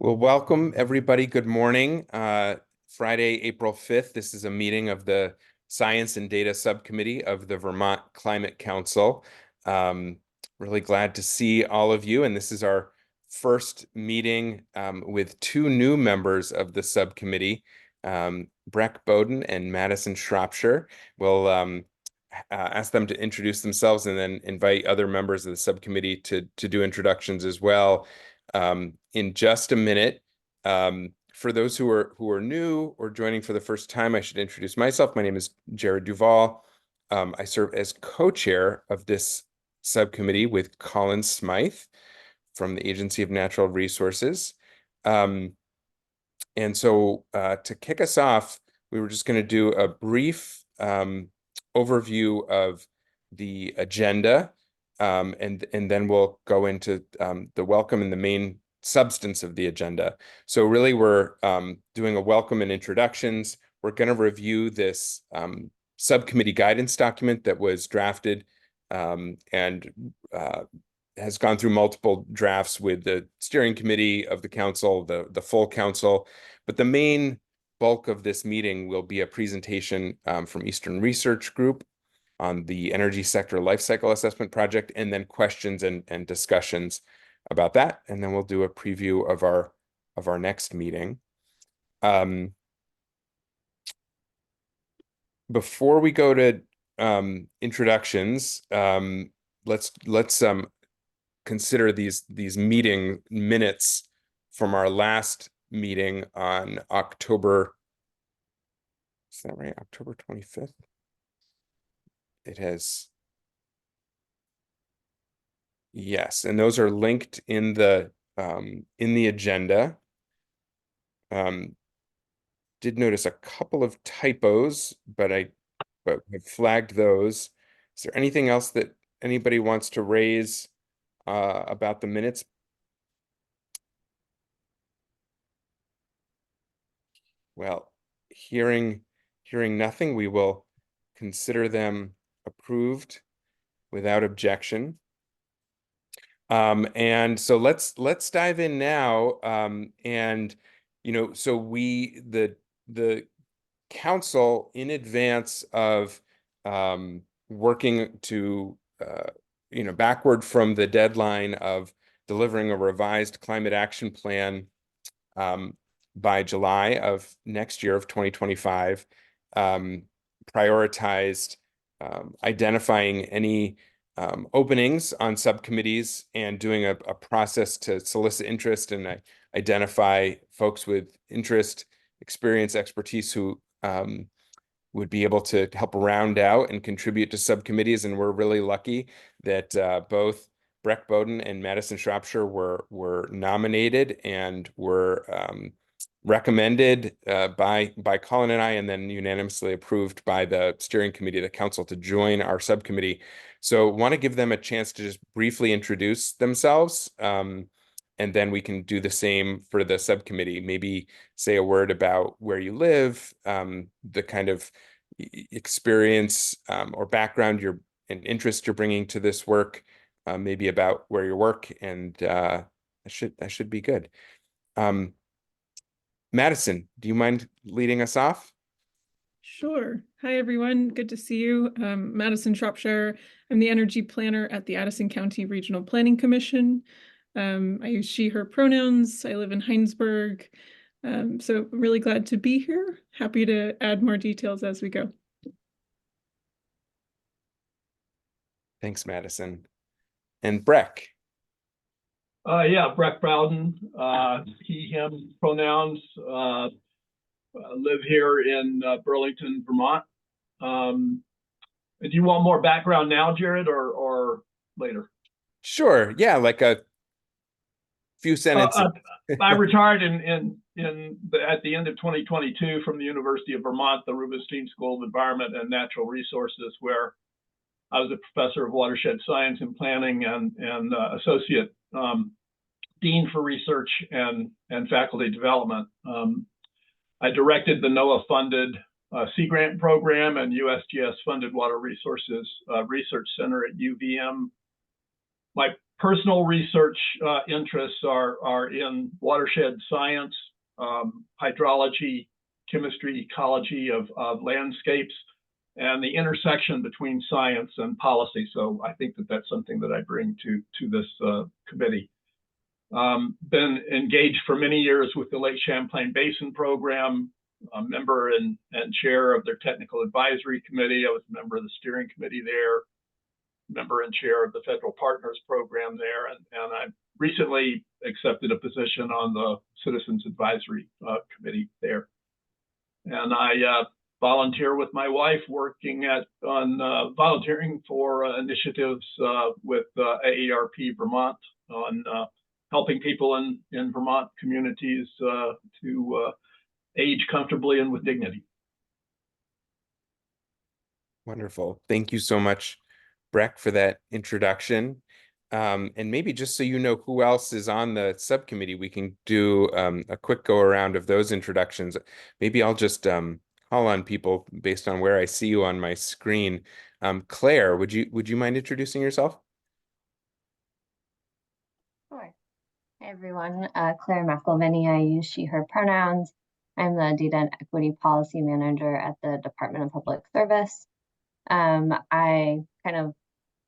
Well, welcome everybody. Good morning. Friday, April 5th. This is a meeting of the Science and Data Subcommittee of the Vermont Climate Council. Really glad to see all of you. And this is our first meeting with two new members of the subcommittee, Breck Bowden and Madison Shropshire. We'll ask them to introduce themselves and then invite other members of the subcommittee to do introductions as well. In just a minute. For those who are new or joining for the first time, I should introduce myself. My name is Jared Duvall. I serve as co-chair of this subcommittee with Colin Smythe from the Agency of Natural Resources. And so to kick us off, we were just going to do a brief overview of the agenda. And then we'll go into the welcome and the main substance of the agenda. So really, we're doing a welcome and introductions. We're going to review this subcommittee guidance document that was drafted and has gone through multiple drafts with the steering committee of the council, the full council. But the main bulk of this meeting will be a presentation from Eastern Research Group on the energy sector life cycle assessment project, and then questions and discussions about that. And then we'll do a preview of our next meeting. Before we go to introductions, let's consider these meeting minutes from our last meeting on October, is that right? October 25th? It has, yes, and those are linked in the agenda. Did notice a couple of typos, but have flagged those. Is there anything else that anybody wants to raise about the minutes? Well, hearing nothing, we will consider them approved without objection. And so let's dive in now. And so the council, in advance of working to backward from the deadline of delivering a revised climate action plan by July of next year of 2025, prioritized identifying any openings on subcommittees and doing a process to solicit interest and identify folks with interest, experience, expertise who would be able to help round out and contribute to subcommittees. And we're really lucky that both Breck Bowden and Madison Shropshire were nominated and were recommended by Colin and I, and then unanimously approved by the steering committee of the council to join our subcommittee. So want to give them a chance to just briefly introduce themselves, and then we can do the same for the subcommittee. Maybe say a word about where you live, the kind of experience or background and interest you're bringing to this work, maybe about where you work, and that should be good. Madison, do you mind leading us off? Sure. Hi, everyone. Good to see you. Madison Shropshire. I'm the energy planner at the Addison County Regional Planning Commission. I use she, her pronouns. I live in Heinsberg. So really glad to be here. Happy to add more details as we go. Thanks, Madison. And Breck. Yeah, Breck Bowden, he, him pronouns, live here in Burlington, Vermont. Do you want more background now, Jared, or later? Sure. Yeah, like a few sentences. I retired at the end of 2022 from the University of Vermont, the Rubenstein School of Environment and Natural Resources, where I was a professor of watershed science and planning and associate dean for research and faculty development. I directed the NOAA-funded Sea Grant program and USGS-funded Water Resources Research Center at UVM. My personal research interests are in watershed science, hydrology, chemistry, ecology of landscapes, and the intersection between science and policy. So I think that that's something that I bring to this committee. Been engaged for many years with the Lake Champlain Basin Program, a member and chair of their technical advisory committee. I was a member of the steering committee there, member and chair of the Federal Partners Program there, and I recently accepted a position on the Citizens Advisory Committee there. And I volunteer with my wife, working on volunteering for initiatives with AARP Vermont on helping people in Vermont communities to age comfortably and with dignity. Wonderful. Thank you so much, Breck, for that introduction. And maybe just so you know who else is on the subcommittee, we can do a quick go around of those introductions. Maybe I'll just call on people based on where I see you on my screen. Claire, would you mind introducing yourself? Sure. Hi, everyone. Claire McElveny. I use she, her pronouns. I'm the Data and Equity Policy Manager at the Department of Public Service. I kind of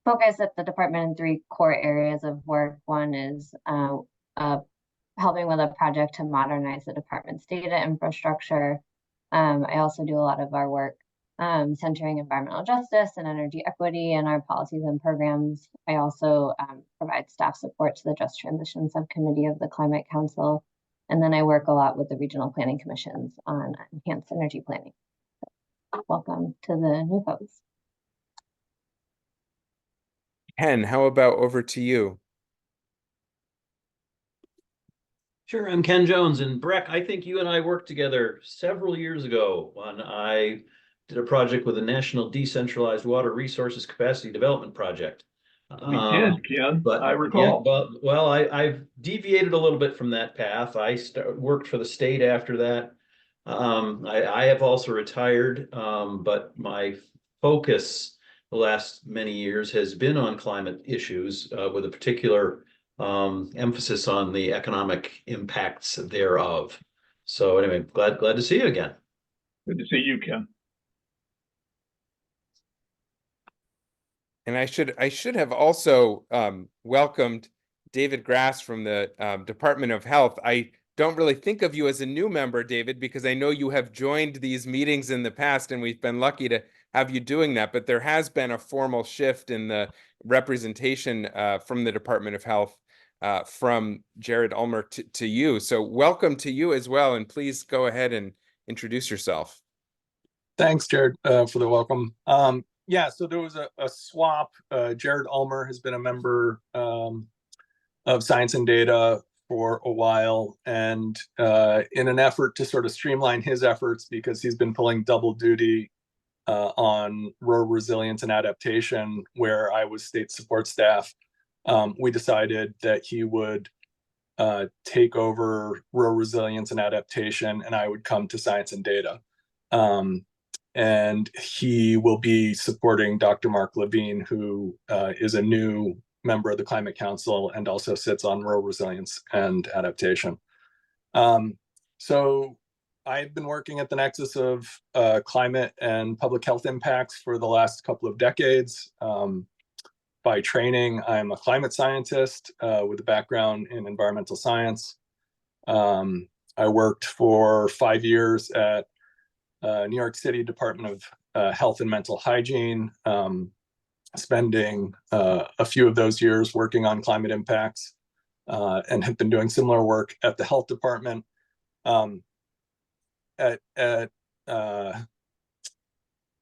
focus at the department in 3 core areas of work. One is helping with a project to modernize the department's data infrastructure. I also do a lot of our work centering environmental justice and energy equity in our policies and programs. I also provide staff support to the Just Transition Subcommittee of the Climate Council. And then I work a lot with the regional planning commissions on enhanced energy planning. So, welcome to the new folks. Ken, how about over to you? Sure, I'm Ken Jones, and Breck, I think you and I worked together several years ago when I did a project with the National Decentralized Water Resources Capacity Development Project. We did, Ken, but I recall. Yeah, I've deviated a little bit from that path. I worked for the state after that. I have also retired, but my focus the last many years has been on climate issues with a particular emphasis on the economic impacts thereof. So anyway, glad to see you again. Good to see you, Ken. And I should have also welcomed David Grass from the Department of Health. I don't really think of you as a new member, David, because I know you have joined these meetings in the past, and we've been lucky to have you doing that. But there has been a formal shift in the representation from the Department of Health from Jared Ulmer to you. So welcome to you as well, and please go ahead and introduce yourself. Thanks, Jared, for the welcome. Yeah, so there was a swap. Jared Ulmer has been a member of Science and Data for a while, and in an effort to sort of streamline his efforts, because he's been pulling double duty on rural resilience and adaptation, where I was state support staff, we decided that he would take over rural resilience and adaptation, and I would come to Science and Data. And he will be supporting Dr. Mark Levine, who is a new member of the Climate Council and also sits on rural resilience and adaptation. So I've been working at the nexus of climate and public health impacts for the last couple of decades. By training, I'm a climate scientist with a background in environmental science. I worked for 5 years at New York City Department of Health and Mental Hygiene, spending a few of those years working on climate impacts, and have been doing similar work at the health department. At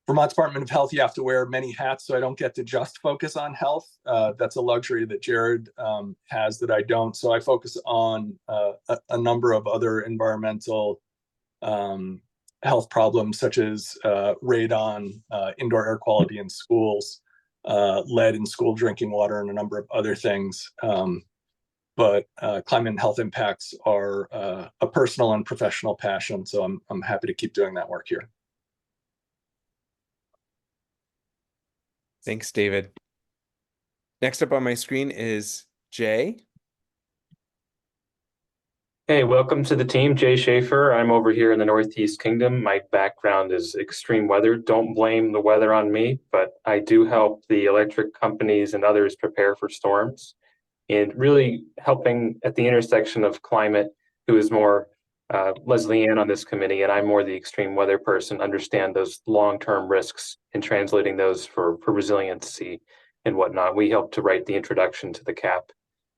Vermont Department of Health, you have to wear many hats, so I don't get to just focus on health. That's a luxury that Jared has that I don't. So I focus on a number of other environmental health problems, such as radon, indoor air quality in schools, lead in school drinking water, and a number of other things. But climate and health impacts are a personal and professional passion, so I'm happy to keep doing that work here. Thanks, David. Next up on my screen is Jay? Hey, welcome to the team. Jay Schaefer. I'm over here in the Northeast Kingdom. My background is extreme weather. Don't blame the weather on me, but I do help the electric companies and others prepare for storms and really helping at the intersection of climate, who is more Leslie Ann on this committee, and I'm more the extreme weather person, understand those long-term risks and translating those for resiliency and whatnot. We help to write the introduction to the CAP,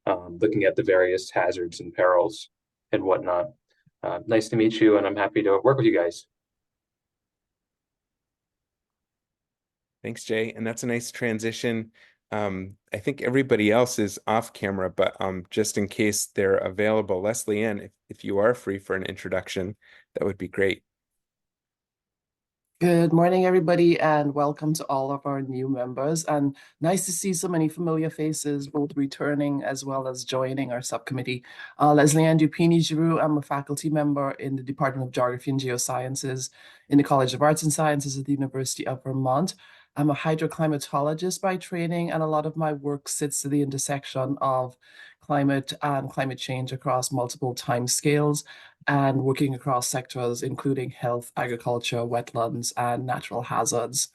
looking at the various hazards and perils and whatnot. Nice to meet you, and I'm happy to work with you guys. Thanks, Jay. And that's a nice transition. I think everybody else is off camera, but just in case they're available, Leslie Ann, if you are free for an introduction, that would be great. Good morning, everybody, and welcome to all of our new members. And nice to see so many familiar faces, both returning as well as joining our subcommittee. Leslie Ann Dupini-Giroux, I'm a faculty member in the Department of Geography and Geosciences in the College of Arts and Sciences at the University of Vermont. I'm a hydroclimatologist by training, and a lot of my work sits at the intersection of climate and climate change across multiple timescales and working across sectors, including health, agriculture, wetlands, and natural hazards.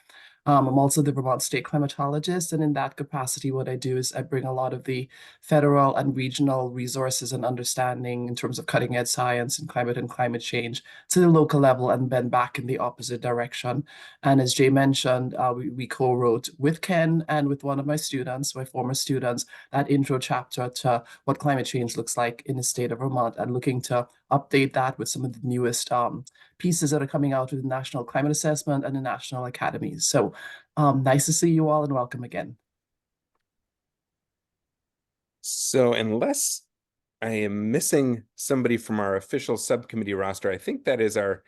I'm also the Vermont State climatologist, and in that capacity, what I do is I bring a lot of the federal and regional resources and understanding in terms of cutting edge science and climate change to the local level and then back in the opposite direction. And as Jay mentioned, we co-wrote with Ken and with one of my students, my former students, that intro chapter to what climate change looks like in the state of Vermont and looking to update that with some of the newest pieces that are coming out with the National Climate Assessment and the National Academies. So nice to see you all and welcome again. So unless I am missing somebody from our official subcommittee roster, I think that is our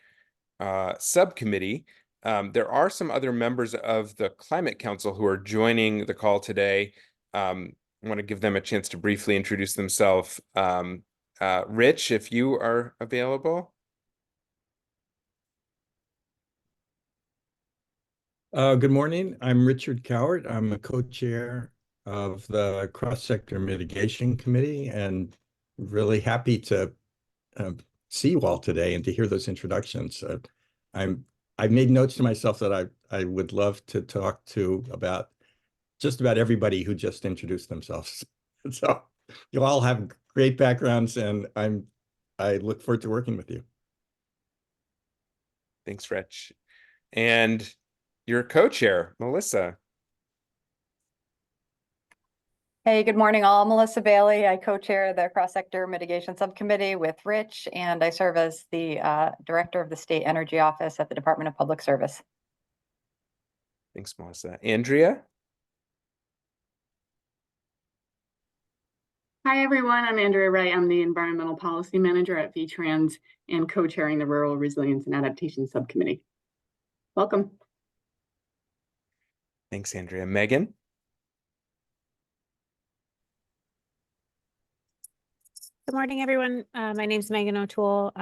subcommittee. There are some other members of the Climate Council who are joining the call today. I want to give them a chance to briefly introduce themselves. Rich, if you are available. Good morning. I'm Richard Cowart. I'm a co-chair of the Cross-Sector Mitigation Committee and really happy to see you all today and to hear those introductions. I've made notes to myself that I would love to talk to about just about everybody who just introduced themselves. So you all have great backgrounds, and I look forward to working with you. Thanks, Rich. And your co-chair, Melissa. Hey, good morning all. Melissa Bailey. I co-chair the Cross-Sector Mitigation Subcommittee with Rich, and I serve as the Director of the State Energy Office at the Department of Public Service. Thanks, Melissa. Andrea? Hi, everyone. I'm Andrea Wright. I'm the Environmental Policy Manager at VTrans and co-chairing the Rural Resilience and Adaptation Subcommittee. Welcome. Thanks, Andrea. Megan? Good morning, everyone. My name is Megan O'Toole.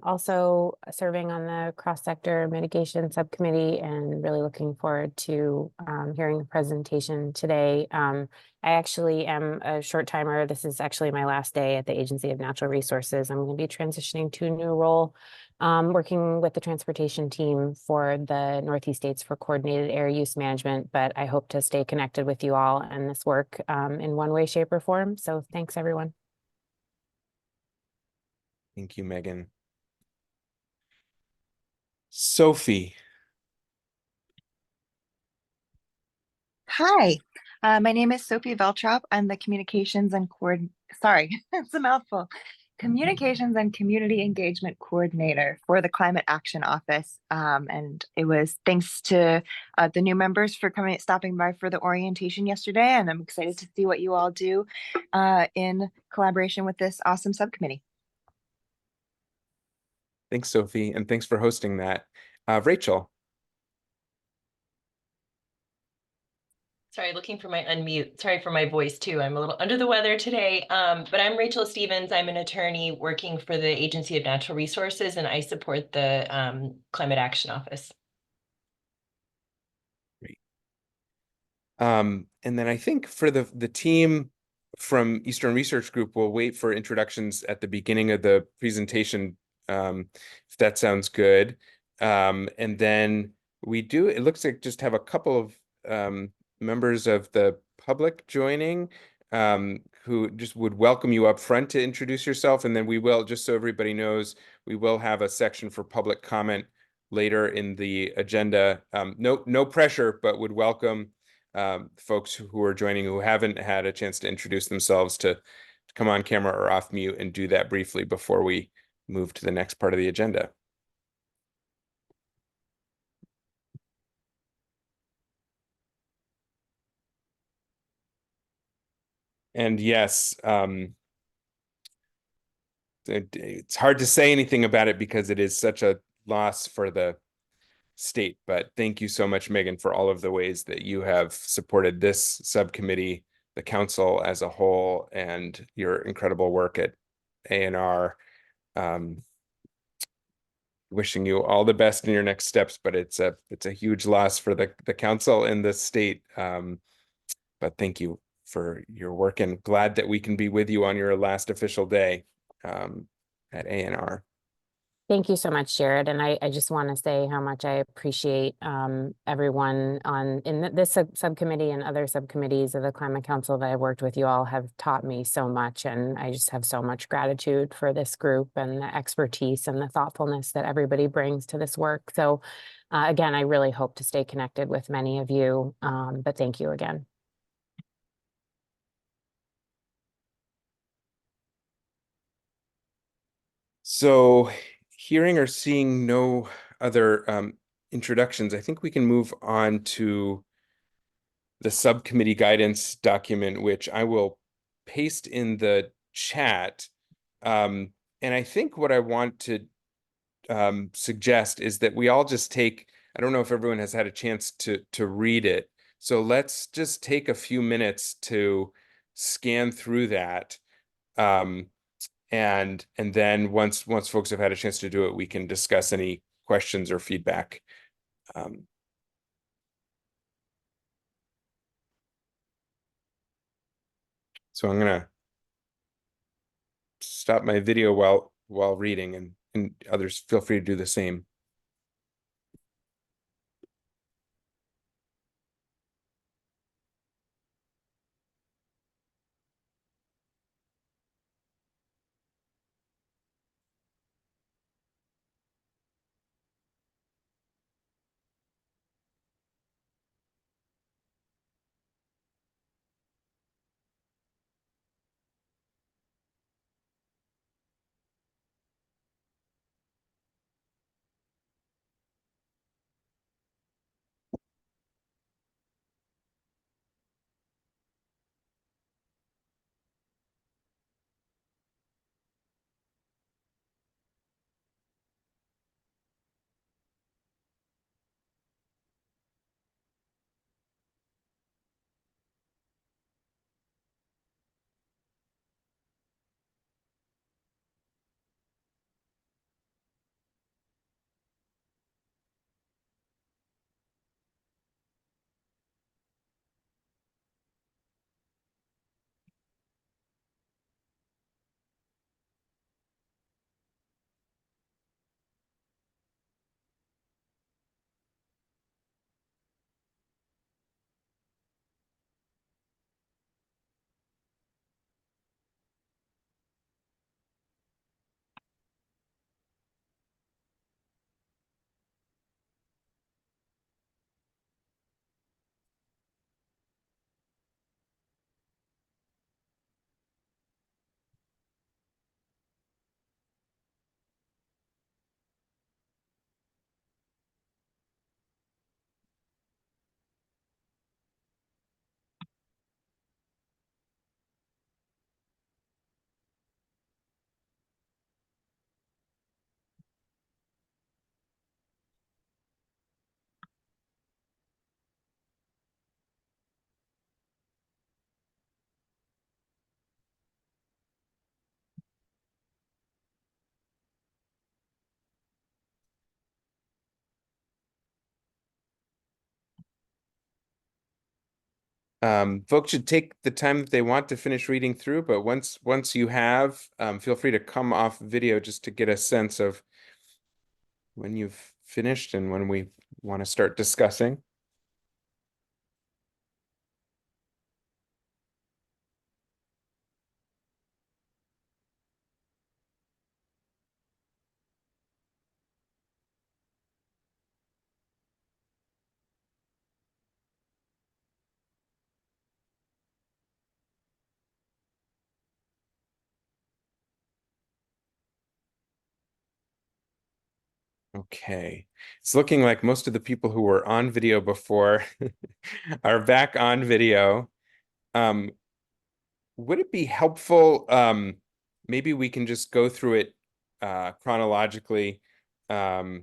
Also serving on the Cross-Sector Mitigation Subcommittee and really looking forward to hearing the presentation today. I actually am a short timer. This is actually my last day at the Agency of Natural Resources. I'm going to be transitioning to a new role, working with the transportation team for the Northeast states for coordinated air use management, but I hope to stay connected with you all and this work in one way, shape, or form. So thanks, everyone. Thank you, Megan. Sophie. Hi, my name is Sophie Veltrop. I'm the Communications and it's a mouthful. Communications and Community Engagement Coordinator for the Climate Action Office. And it was thanks to the new members for stopping by for the orientation yesterday. And I'm excited to see what you all do in collaboration with this awesome subcommittee. Thanks, Sophie, and thanks for hosting that. Rachel. Sorry, looking for my unmute. Sorry for my voice too. I'm a little under the weather today, but I'm Rachel Stevens. I'm an attorney working for the Agency of Natural Resources, and I support the Climate Action Office. Great. And then I think for the team, from Eastern Research Group will wait for introductions at the beginning of the presentation, if that sounds good. And then it looks like just have a couple of members of the public joining, who just would welcome you up front to introduce yourself. And then we will, just so everybody knows, we will have a section for public comment later in the agenda. No pressure, but would welcome folks who are joining who haven't had a chance to introduce themselves to come on camera or off mute and do that briefly before we move to the next part of the agenda. And yes, it's hard to say anything about it because it is such a loss for the state, but thank you so much, Megan, for all of the ways that you have supported this subcommittee, the council as a whole, and your incredible work at A&R. Wishing you all the best in your next steps, but it's a huge loss for the council and the state. But thank you for your work, and glad that we can be with you on your last official day at A&R. Thank you so much, Jared. And I just want to say how much I appreciate everyone in this subcommittee and other subcommittees of the Climate Council that I've worked with. You all have taught me so much, and I just have so much gratitude for this group and the expertise and the thoughtfulness that everybody brings to this work. So again, I really hope to stay connected with many of you, but thank you again. So hearing or seeing no other introductions, I think we can move on to the subcommittee guidance document, which I will paste in the chat. And I think what I want to suggest is that we all just take, I don't know if everyone has had a chance to read it. So let's just take a few minutes to scan through that. And then once folks have had a chance to do it, we can discuss any questions or feedback. So I'm gonna stop my video while reading, and others feel free to do the same. Folks should take the time that they want to finish reading through, but once you have, feel free to come off video just to get a sense of when you've finished and when we want to start discussing. Okay, it's looking like most of the people who were on video before are back on video. Would it be helpful, maybe we can just go through it chronologically and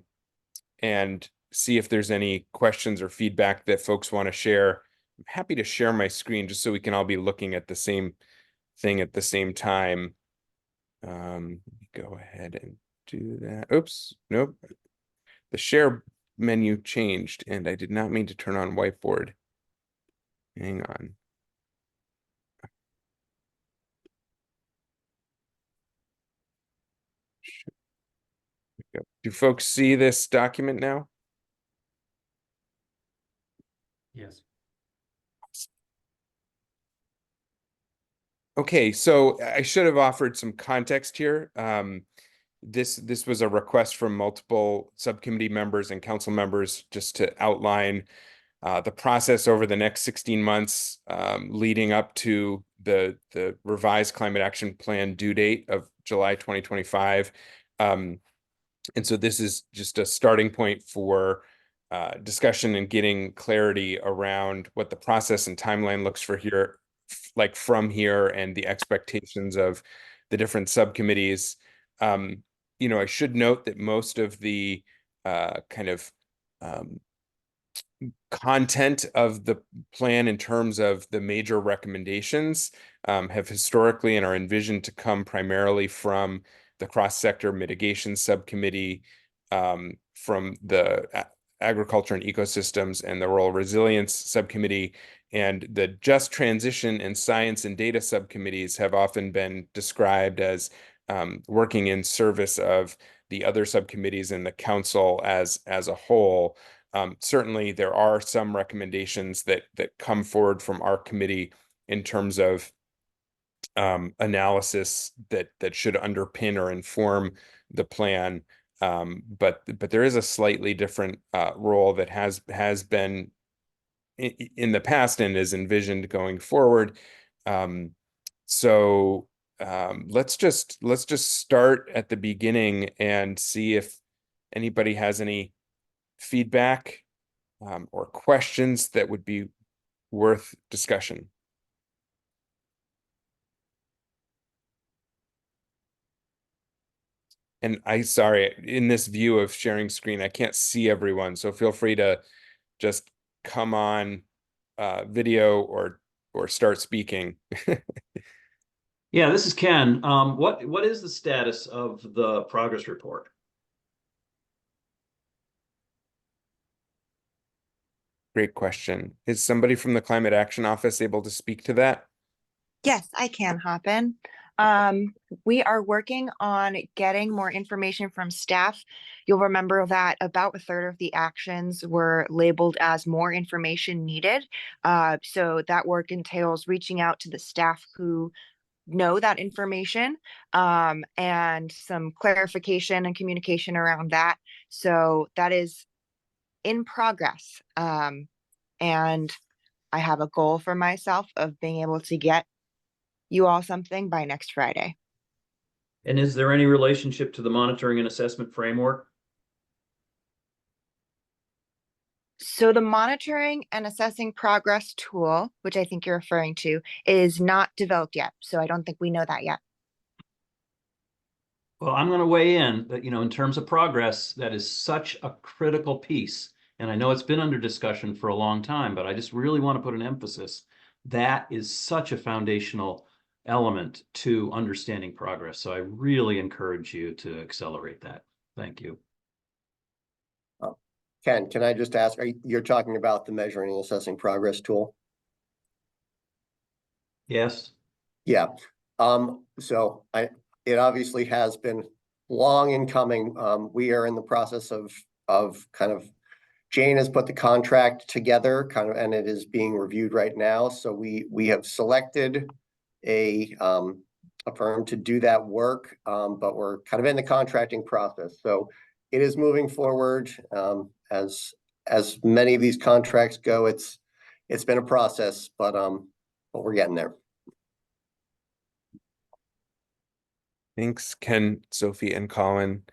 see if there's any questions or feedback that folks want to share. I'm happy to share my screen just so we can all be looking at the same thing at the same time. Go ahead and do that. Oops, nope. The share menu changed and I did not mean to turn on whiteboard. Hang on. Do folks see this document now? Yes. Okay, so I should have offered some context here. This was a request from multiple subcommittee members and council members just to outline the process over the next 16 months leading up to the revised climate action plan due date of July 2025. And so this is just a starting point for discussion and getting clarity around what the process and timeline looks for here, like from here, and the expectations of the different subcommittees. I should note that most of the kind of content of the plan in terms of the major recommendations have historically and are envisioned to come primarily from the cross-sector mitigation subcommittee, from the agriculture and ecosystems and the rural resilience subcommittee, and the just transition and science and data subcommittees have often been described as working in service of the other subcommittees in the council as a whole. Certainly, there are some recommendations that come forward from our committee in terms of analysis that should underpin or inform the plan. But there is a slightly different role that has been in the past and is envisioned going forward. So let's just start at the beginning and see if anybody has any feedback or questions that would be worth discussion. And sorry, in this view of sharing screen, I can't see everyone, so feel free to just come on video or start speaking. Yeah, this is Ken. What is the status of the progress report? Great question. Is somebody from the Climate Action Office able to speak to that? Yes, I can hop in. We are working on getting more information from staff. You'll remember that about a third of the actions were labeled as more information needed. So that work entails reaching out to the staff who know that information, and some clarification and communication around that. So that is in progress. And I have a goal for myself of being able to get you all something by next Friday. And is there any relationship to the monitoring and assessment framework? So the monitoring and assessing progress tool, which I think you're referring to, is not developed yet. So I don't think we know that yet. Well, I'm going to weigh in that, in terms of progress, that is such a critical piece. And I know it's been under discussion for a long time, but I just really want to put an emphasis. That is such a foundational element to understanding progress. So I really encourage you to accelerate that. Thank you. Ken, can I just ask, you're talking about the measuring and assessing progress tool? Yes. Yeah. So it obviously has been long in coming. We are in the process of kind of, Jane has put the contract together and it is being reviewed right now. So we have selected a firm to do that work, but we're kind of in the contracting process. So it is moving forward. As many of these contracts go, it's been a process, but we're getting there. Thanks, Ken, Sophie, and Colin.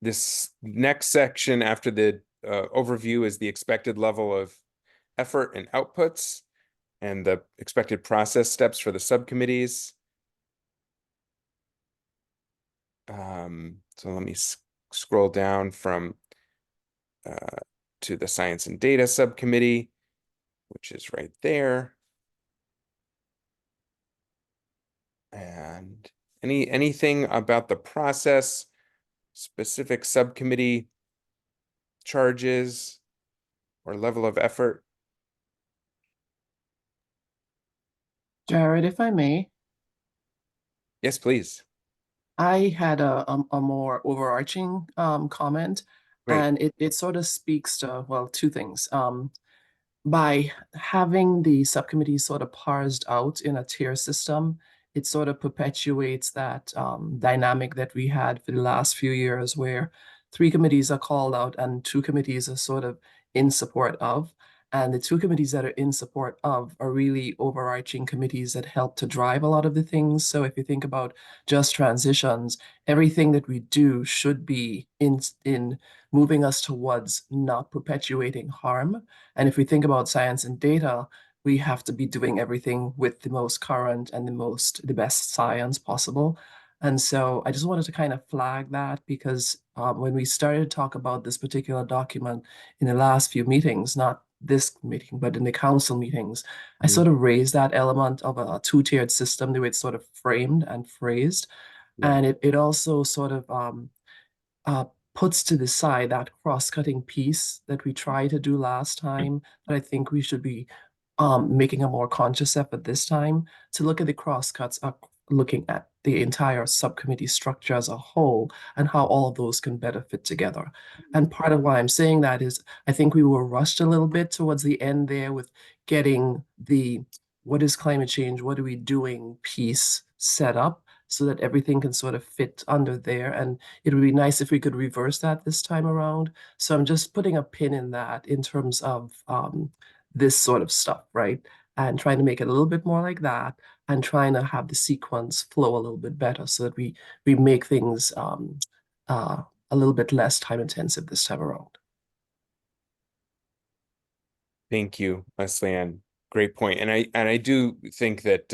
This next section after the overview is the expected level of effort and outputs and the expected process steps for the subcommittees. So let me scroll down from to the Science and Data Subcommittee, which is right there. And anything about the process, specific subcommittee charges or level of effort? Jared, if I may. Yes, please. I had a more overarching comment, Great. and it sort of speaks to, well, two things. By having the subcommittee sort of parsed out in a tier system, it sort of perpetuates that dynamic that we had for the last few years, where 3 committees are called out and 2 committees are sort of in support of. And the 2 committees that are in support of are really overarching committees that help to drive a lot of the things. So if you think about just transitions, everything that we do should be in moving us towards not perpetuating harm. And if we think about science and data, we have to be doing everything with the most current and the best science possible. And so I just wanted to kind of flag that, because when we started to talk about this particular document in the last few meetings, not this meeting, but in the council meetings, I sort of raised that element of a 2-tiered system, the way it's sort of framed and phrased. Yeah. And it also sort of puts to the side that cross-cutting piece that we tried to do last time, that I think we should be making a more conscious effort this time to look at the crosscuts of looking at the entire subcommittee structure as a whole and how all of those can better fit together. And part of why I'm saying that is I think we were rushed a little bit towards the end there with getting the what is climate change, what are we doing piece set up so that everything can sort of fit under there. And it would be nice if we could reverse that this time around. So I'm just putting a pin in that in terms of this sort of stuff, right? And trying to make it a little bit more like that, and trying to have the sequence flow a little bit better so that we make things a little bit less time intensive this time around. Thank you, Leslie Ann. Great point. And I do think that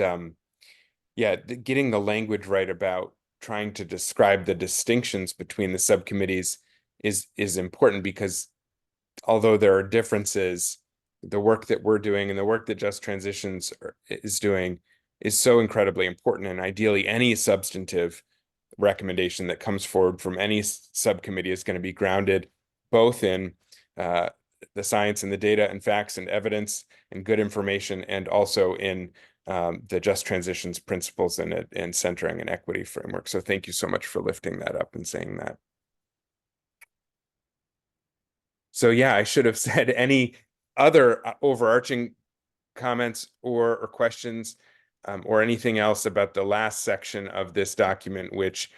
getting the language right about trying to describe the distinctions between the subcommittees is important, because although there are differences, the work that we're doing and the work that Just Transitions is doing is so incredibly important. And ideally, any substantive recommendation that comes forward from any subcommittee is going to be grounded both in the science and the data and facts and evidence and good information, and also in the Just Transitions principles and centering and equity framework. So thank you so much for lifting that up and saying that. So yeah, I should have said any other overarching comments or questions or anything else about the last section of this document, which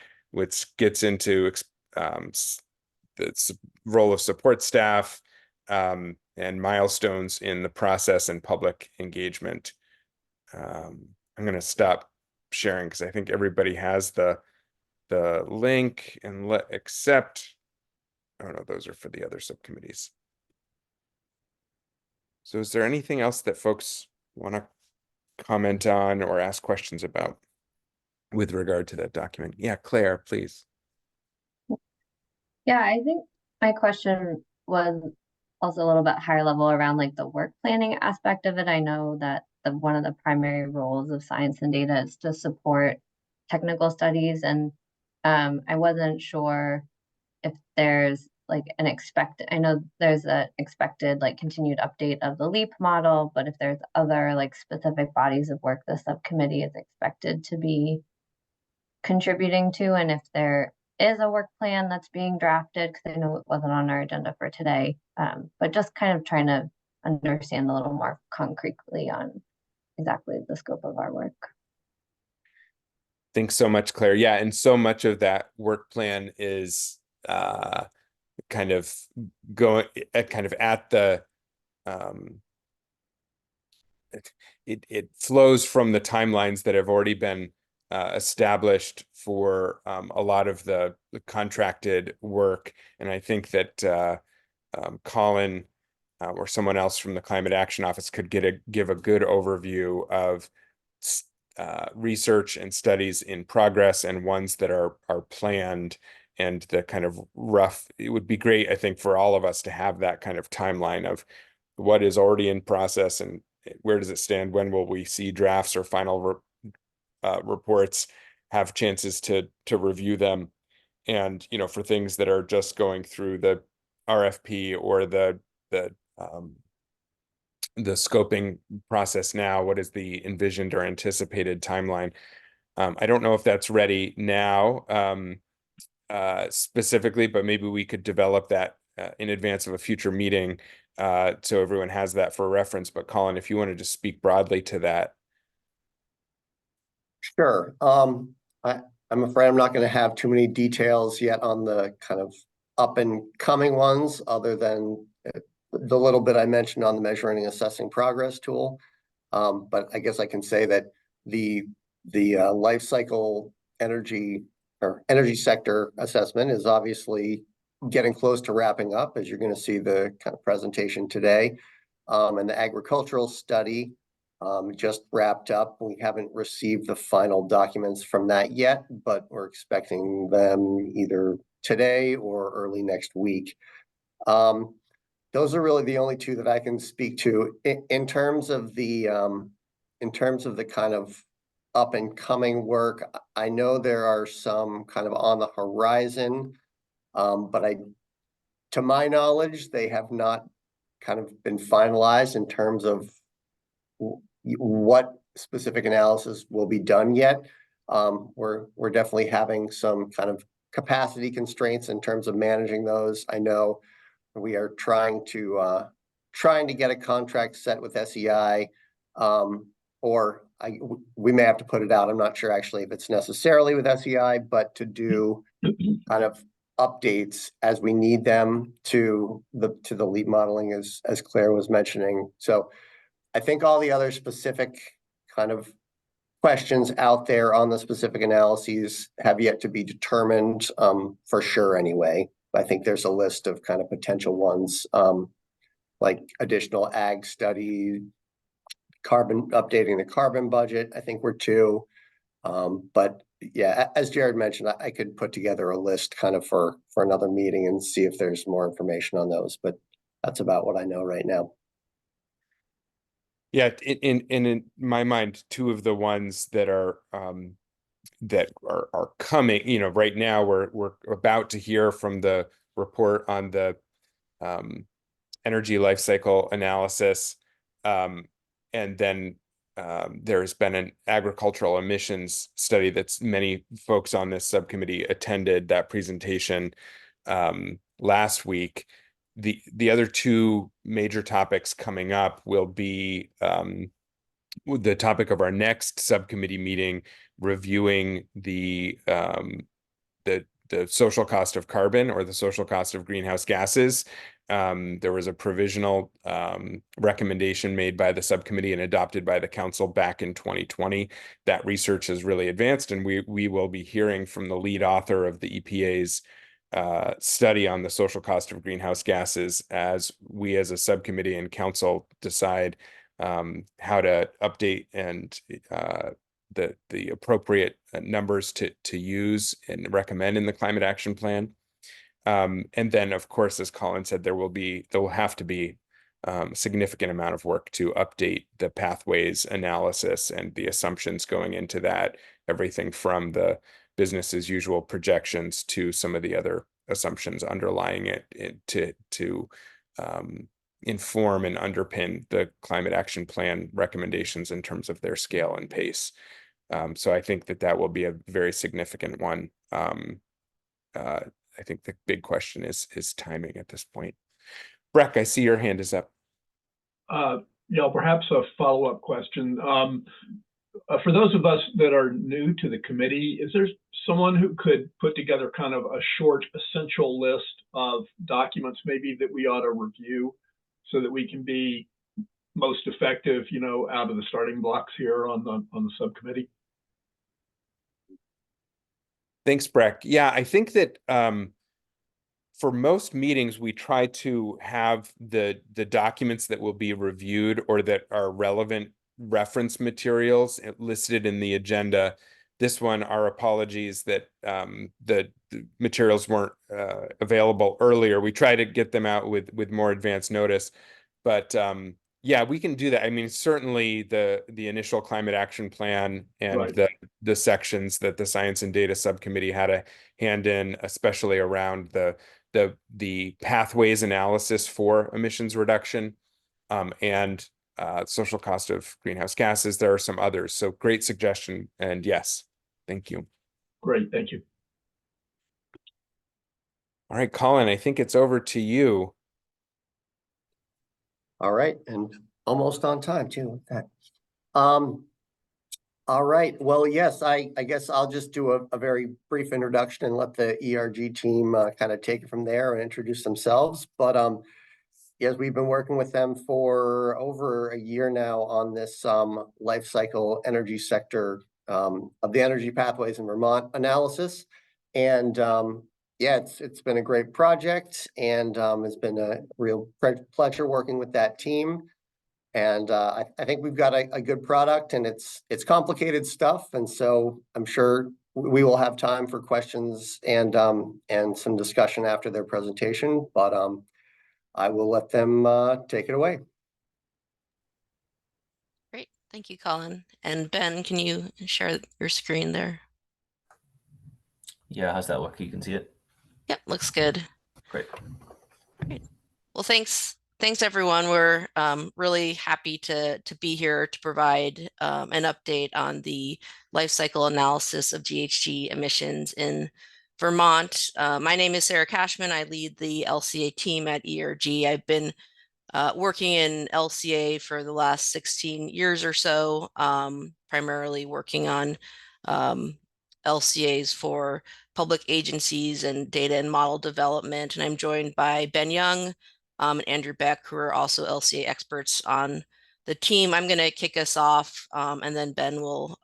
gets into the role of support staff and milestones in the process and public engagement. I'm going to stop sharing because I think everybody has the link, and accept. Oh no, those are for the other subcommittees. So is there anything else that folks want to comment on or ask questions about with regard to that document? Yeah, Claire, please. Yeah, I think my question was also a little bit higher level around like the work planning aspect of it. I know that one of the primary roles of science and data is to support technical studies, and I wasn't sure if there's like an I know there's an expected like continued update of the LEAP model, but if there's other like specific bodies of work the subcommittee is expected to be contributing to, and if there is a work plan that's being drafted, because I know it wasn't on our agenda for today, but just kind of trying to understand a little more concretely on exactly the scope of our work. Thanks so much, Claire. Yeah, and so much of that work plan is kind of going at the it flows from the timelines that have already been established for a lot of the contracted work. And I think that Colin or someone else from the Climate Action Office could give a good overview of research and studies in progress and ones that are planned, and the kind of rough. It would be great, I think, for all of us to have that kind of timeline of what is already in process and where does it stand, when will we see drafts or final reports, have chances to review them. And for things that are just going through the RFP or the scoping process now, what is the envisioned or anticipated timeline? I don't know if that's ready now specifically, but maybe we could develop that in advance of a future meeting so everyone has that for reference. But Colin, if you want to just speak broadly to that. Sure. I'm afraid I'm not going to have too many details yet on the kind of up and coming ones, other than the little bit I mentioned on the measuring and assessing progress tool. But I guess I can say that the life cycle energy sector assessment is obviously getting close to wrapping up, as you're going to see the kind of presentation today. And the agricultural study just wrapped up. We haven't received the final documents from that yet, but we're expecting them either today or early next week. Those are really the only two that I can speak to. In terms of the kind of up and coming work, I know there are some kind of on the horizon, but to my knowledge, they have not kind of been finalized in terms of what specific analysis will be done yet. We're definitely having some kind of capacity constraints in terms of managing those. I know we are trying to get a contract set with SEI, or we may have to put it out. I'm not sure actually if it's necessarily with SEI, but to do kind of updates as we need them to the LEAP modeling, as Claire was mentioning. So I think all the other specific kind of questions out there on the specific analyses have yet to be determined, for sure anyway. I think there's a list of kind of potential ones, like additional ag study, updating the carbon budget, I think were two. But yeah, as Jared mentioned, I could put together a list kind of for another meeting and see if there's more information on those, but that's about what I know right now. Yeah, in my mind, two of the ones that are coming, right now we're about to hear from the report on the energy life cycle analysis, and then there's been an agricultural emissions study that's many folks on this subcommittee attended that presentation last week. The other two major topics coming up will be the topic of our next subcommittee meeting, reviewing the social cost of carbon, or the social cost of greenhouse gases. There was a provisional recommendation made by the subcommittee and adopted by the council back in 2020. That research has really advanced, and we will be hearing from the lead author of the EPA's study on the social cost of greenhouse gases as we as a subcommittee and council decide how to update and the appropriate numbers to use and recommend in the climate action plan. And then, of course, as Colin said, there will have to be a significant amount of work to update the pathways analysis and the assumptions going into that, everything from the business as usual projections to some of the other assumptions underlying it to inform and underpin the climate action plan recommendations in terms of their scale and pace. So I think that will be a very significant one. I think the big question is timing at this point. Breck, I see your hand is up. Yeah, perhaps a follow-up question. For those of us that are new to the committee, is there someone who could put together kind of a short essential list of documents maybe that we ought to review so that we can be most effective, you know, out of the starting blocks here on the subcommittee? Thanks, Breck. Yeah, I think that for most meetings, we try to have the documents that will be reviewed or that are relevant reference materials listed in the agenda. This one, our apologies that the materials weren't available earlier. We try to get them out with more advanced notice, but yeah, we can do that. I mean, certainly the initial climate action plan and Right. the sections that the Science and Data Subcommittee had a hand in, especially around the pathways analysis for emissions reduction, and social cost of greenhouse gases. There are some others. So great suggestion. And yes, thank you. Great, thank you. All right, Colin, I think it's over to you. All right, and almost on time too with that. All right, well, yes, I guess I'll just do a very brief introduction and let the ERG team kind of take it from there and introduce themselves. But yes, we've been working with them for over a year now on this life cycle energy sector of the energy pathways in Vermont analysis. And yeah, it's been a great project, and it's been a real pleasure working with that team. And I think we've got a good product, and it's complicated stuff. And so I'm sure we will have time for questions and some discussion after their presentation. But I will let them take it away. Great, thank you, Colin. And Ben, can you share your screen there? Yeah, how's that look? You can see it? Yep, looks good. Great. Great. Well, thanks everyone. We're really happy to be here to provide an update on the life cycle analysis of GHG emissions in Vermont. My name is Sarah Cashman. I lead the LCA team at ERG. I've been working in LCA for the last 16 years or so, primarily working on LCAs for public agencies and data and model development. And I'm joined by Ben Young and Andrew Beck, who are also LCA experts on the team. I'm going to kick us off, and then Ben will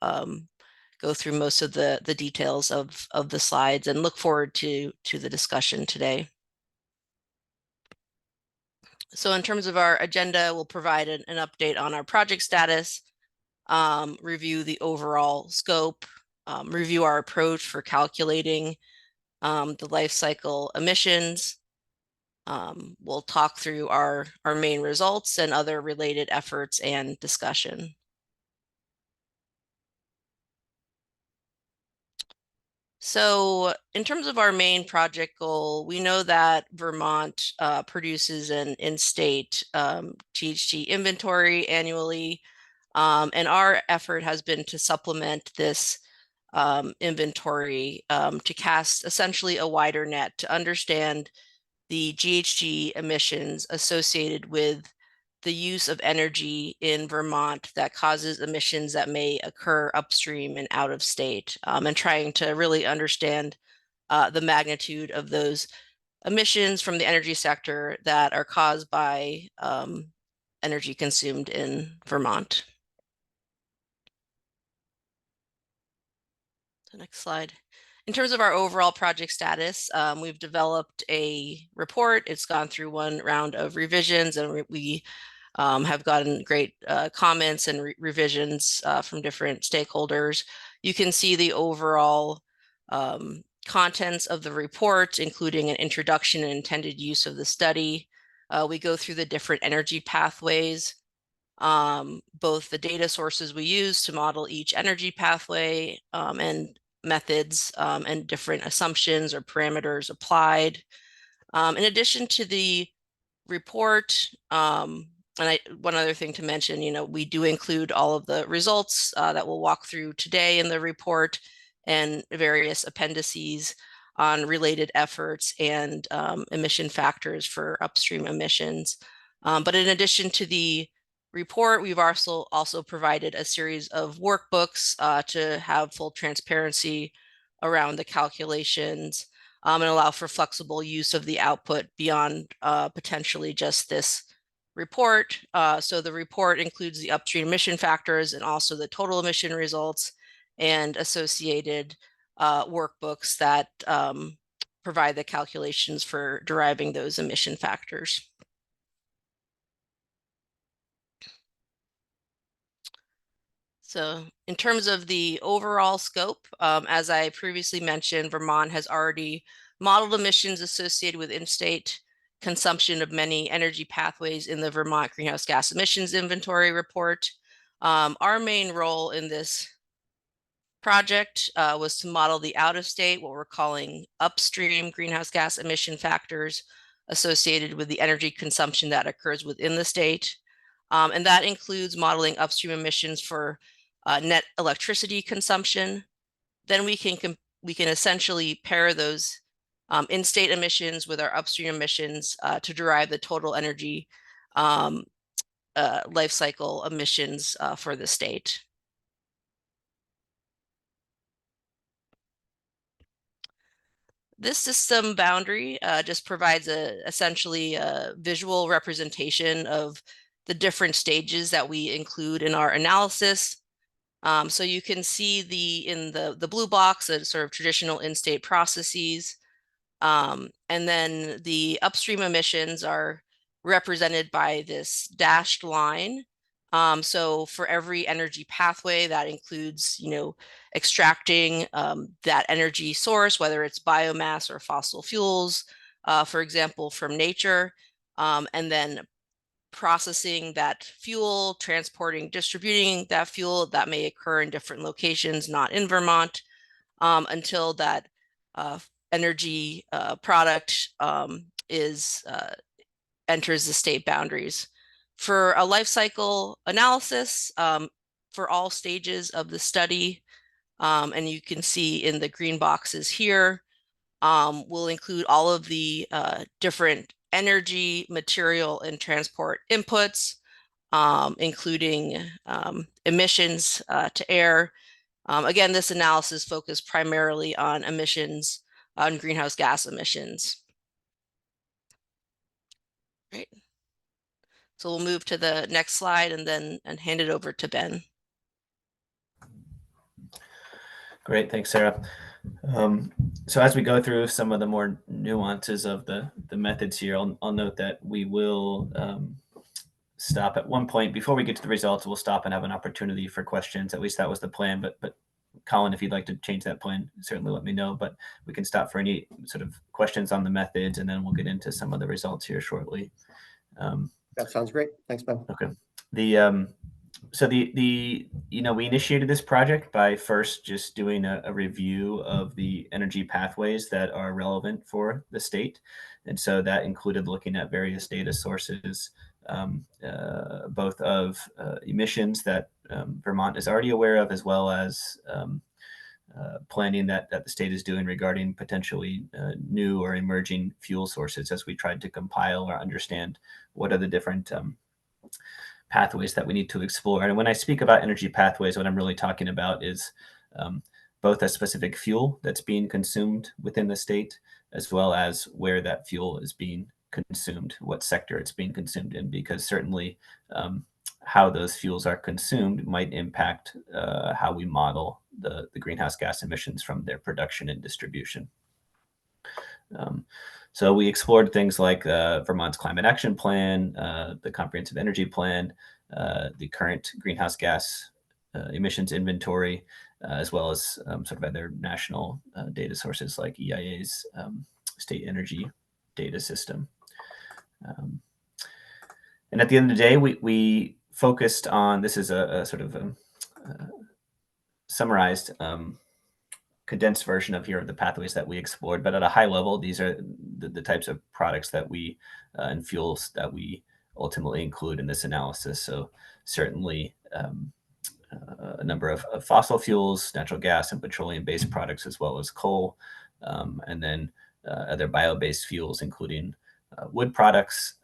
go through most of the details of the slides, and look forward to the discussion today. So in terms of our agenda, we'll provide an update on our project status, review the overall scope, review our approach for calculating the life cycle emissions. We'll talk through our main results and other related efforts and discussion. So in terms of our main project goal, we know that Vermont produces an in-state GHG inventory annually, and our effort has been to supplement this inventory to cast essentially a wider net to understand the GHG emissions associated with the use of energy in Vermont that causes emissions that may occur upstream and out of state, and trying to really understand the magnitude of those emissions from the energy sector that are caused by energy consumed in Vermont. So next slide. In terms of our overall project status, we've developed a report. It's gone through one round of revisions, and we have gotten great comments and revisions from different stakeholders. You can see the overall contents of the report, including an introduction and intended use of the study. We go through the different energy pathways, both the data sources we use to model each energy pathway, and methods and different assumptions or parameters applied. In addition to the report, one other thing to mention, we do include all of the results that we'll walk through today in the report and various appendices on related efforts and emission factors for upstream emissions. But in addition to the report, we've also provided a series of workbooks to have full transparency around the calculations and allow for flexible use of the output beyond potentially just this report. So the report includes the upstream emission factors and also the total emission results and associated workbooks that provide the calculations for deriving those emission factors. So in terms of the overall scope, as I previously mentioned, Vermont has already modeled emissions associated with in-state consumption of many energy pathways in the Vermont Greenhouse Gas Emissions Inventory Report. Our main role in this project was to model the out-of-state, what we're calling upstream greenhouse gas emission factors associated with the energy consumption that occurs within the state. And that includes modeling upstream emissions for net electricity consumption. Then we can essentially pair those in-state emissions with our upstream emissions to derive the total energy life cycle emissions for the state. This system boundary just provides essentially a visual representation of the different stages that we include in our analysis. So you can see in the blue box, the sort of traditional in-state processes. And then the upstream emissions are represented by this dashed line. So for every energy pathway, that includes, extracting that energy source, whether it's biomass or fossil fuels, for example, from nature, and then processing that fuel, transporting, distributing that fuel that may occur in different locations, not in Vermont, until that energy product enters the state boundaries. For a life cycle analysis for all stages of the study, and you can see in the green boxes here, we'll include all of the different energy, material, and transport inputs, including emissions to air. Again, this analysis focused primarily on emissions, on greenhouse gas emissions. Right. So we'll move to the next slide and hand it over to Ben. Great, thanks, Sarah. So as we go through some of the more nuances of the methods here, I'll note that we will stop at one point. Before we get to the results, we'll stop and have an opportunity for questions. At least that was the plan, but Colin, if you'd like to change that plan, certainly let me know, but we can stop for any sort of questions on the methods, and then we'll get into some of the results here shortly. That sounds great. Thanks, Ben. Okay. So we initiated this project by first just doing a review of the energy pathways that are relevant for the state. And so that included looking at various data sources, both of emissions that Vermont is already aware of, as well as planning that the state is doing regarding potentially new or emerging fuel sources, as we tried to compile or understand what are the different pathways that we need to explore. And when I speak about energy pathways, what I'm really talking about is both a specific fuel that's being consumed within the state, as well as where that fuel is being consumed, what sector it's being consumed in, because certainly how those fuels are consumed might impact how we model the greenhouse gas emissions from their production and distribution. So we explored things like Vermont's Climate Action Plan, the Comprehensive Energy Plan, the current greenhouse gas emissions inventory, as well as sort of other national data sources like EIA's State Energy Data System. And at the end of the day, we focused on, this is a sort of summarized condensed version of here of the pathways that we explored. But at a high level, these are the types of products that we and fuels that we ultimately include in this analysis. So certainly a number of fossil fuels, natural gas and petroleum-based products, as well as coal, and then other bio-based fuels, including wood products,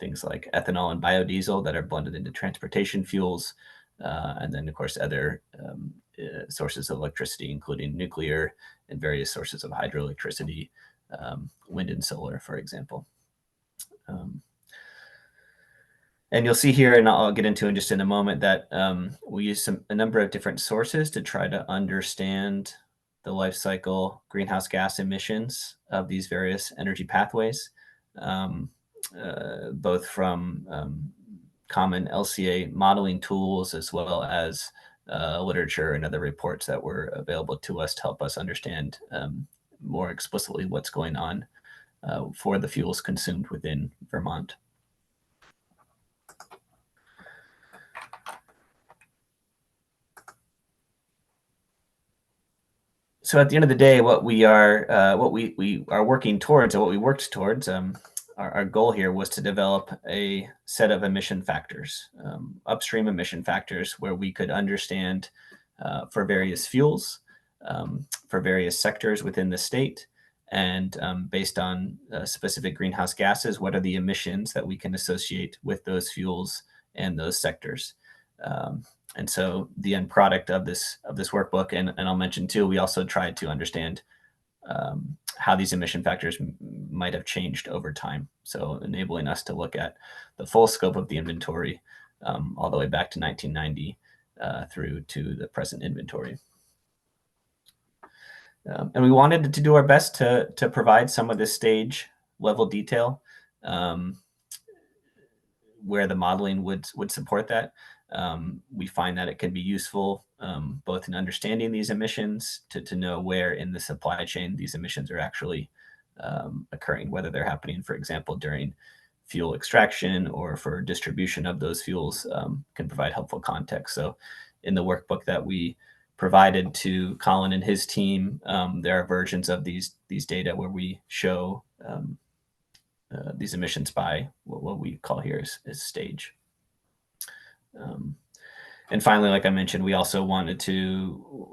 things like ethanol and biodiesel that are blended into transportation fuels, and then, of course, other sources of electricity, including nuclear and various sources of hydroelectricity, wind and solar, for example. And you'll see here, and I'll get into in just in a moment, that we use a number of different sources to try to understand the life cycle greenhouse gas emissions of these various energy pathways, both from common LCA modeling tools as well as literature and other reports that were available to us to help us understand more explicitly what's going on for the fuels consumed within Vermont. So at the end of the day, what we are working towards, or what we worked towards, our goal here was to develop a set of emission factors, upstream emission factors, where we could understand for various fuels, for various sectors within the state, and based on specific greenhouse gases, what are the emissions that we can associate with those fuels and those sectors. And so the end product of this workbook, and I'll mention too, we also tried to understand how these emission factors might have changed over time. So enabling us to look at the full scope of the inventory all the way back to 1990 through to the present inventory. And we wanted to do our best to provide some of this stage level detail where the modeling would support that. We find that it can be useful both in understanding these emissions to know where in the supply chain these emissions are actually occurring, whether they're happening, for example, during fuel extraction or for distribution of those fuels, can provide helpful context. So in the workbook that we provided to Colin and his team, there are versions of these data where we show these emissions by what we call here is stage. And finally, like I mentioned, we also wanted to,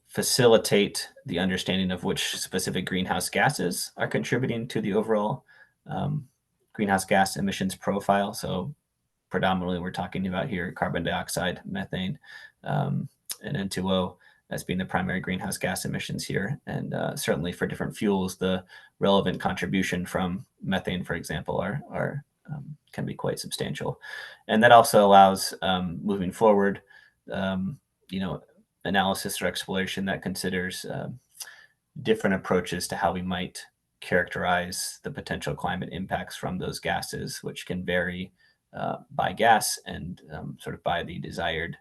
facilitate the understanding of which specific greenhouse gases are contributing to the overall greenhouse gas emissions profile. So predominantly, we're talking about here carbon dioxide, methane, and N2O as being the primary greenhouse gas emissions here. And certainly for different fuels, the relevant contribution from methane, for example, can be quite substantial. And that also allows moving forward, analysis or exploration that considers different approaches to how we might characterize the potential climate impacts from those gases, which can vary by gas and sort of by the desired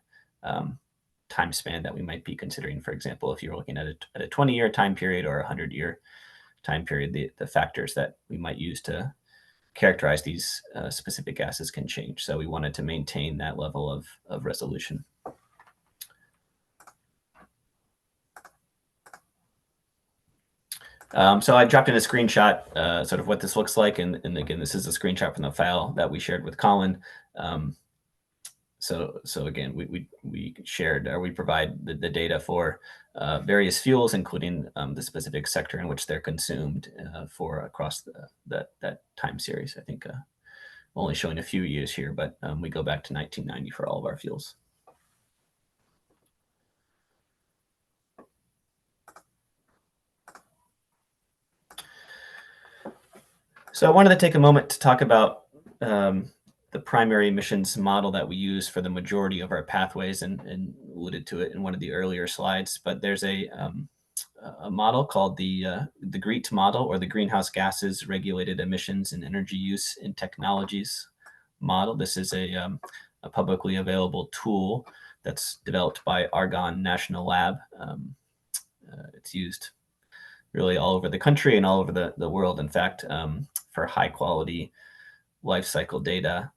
time span that we might be considering. For example, if you're looking at a 20-year time period or a 100-year time period, the factors that we might use to characterize these specific gases can change. So we wanted to maintain that level of resolution. So I dropped in a screenshot, sort of what this looks like. And again, this is a screenshot from the file that we shared with Colin. So again, we shared, or we provide the data for various fuels, including the specific sector in which they're consumed for across that time series. I think only showing a few years here, but we go back to 1990 for all of our fuels. So I wanted to take a moment to talk about the primary emissions model that we use for the majority of our pathways, and alluded to it in one of the earlier slides. But there's a model called the GREET model, or the Greenhouse Gases Regulated Emissions and Energy Use in Technologies model. This is a publicly available tool that's developed by Argonne National Lab. It's used really all over the country and all over the world, in fact, for high quality life cycle data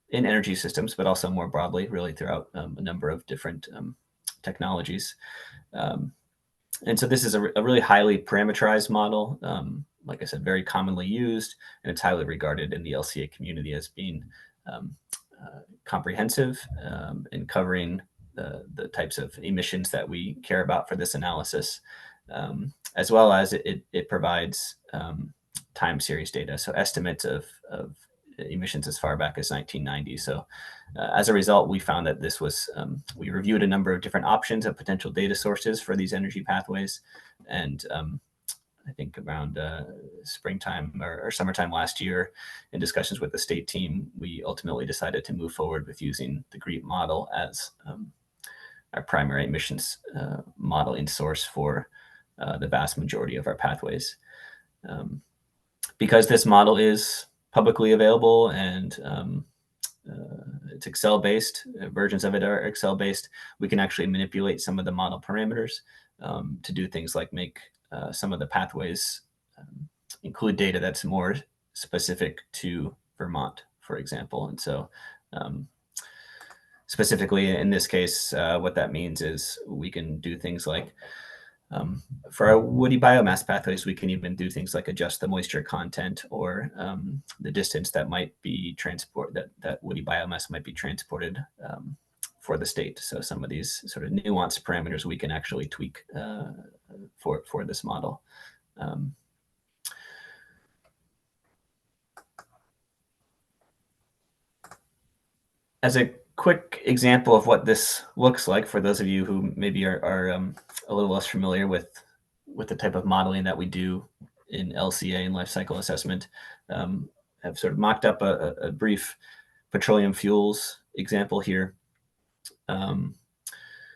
in energy systems, but also more broadly, really throughout a number of different technologies. And so this is a really highly parameterized model, like I said, very commonly used, and it's highly regarded in the LCA community as being comprehensive in covering the types of emissions that we care about for this analysis, as well as it provides time series data, so estimates of emissions as far back as 1990. So as a result, we found that this was, we reviewed a number of different options of potential data sources for these energy pathways. And I think around springtime or summertime last year, in discussions with the state team, we ultimately decided to move forward with using the GREET model as our primary emissions modeling source for the vast majority of our pathways. Because this model is publicly available and it's Excel-based, versions of it are Excel-based, we can actually manipulate some of the model parameters to do things like make some of the pathways include data that's more specific to Vermont, for example. And so specifically in this case, what that means is we can do things like for our woody biomass pathways, we can even do things like adjust the moisture content or the distance that might be that woody biomass might be transported for the state. So some of these sort of nuanced parameters we can actually tweak for this model. As a quick example of what this looks like for those of you who maybe are a little less familiar with the type of modeling that we do in LCA and life cycle assessment, I've sort of mocked up a brief petroleum fuels example here.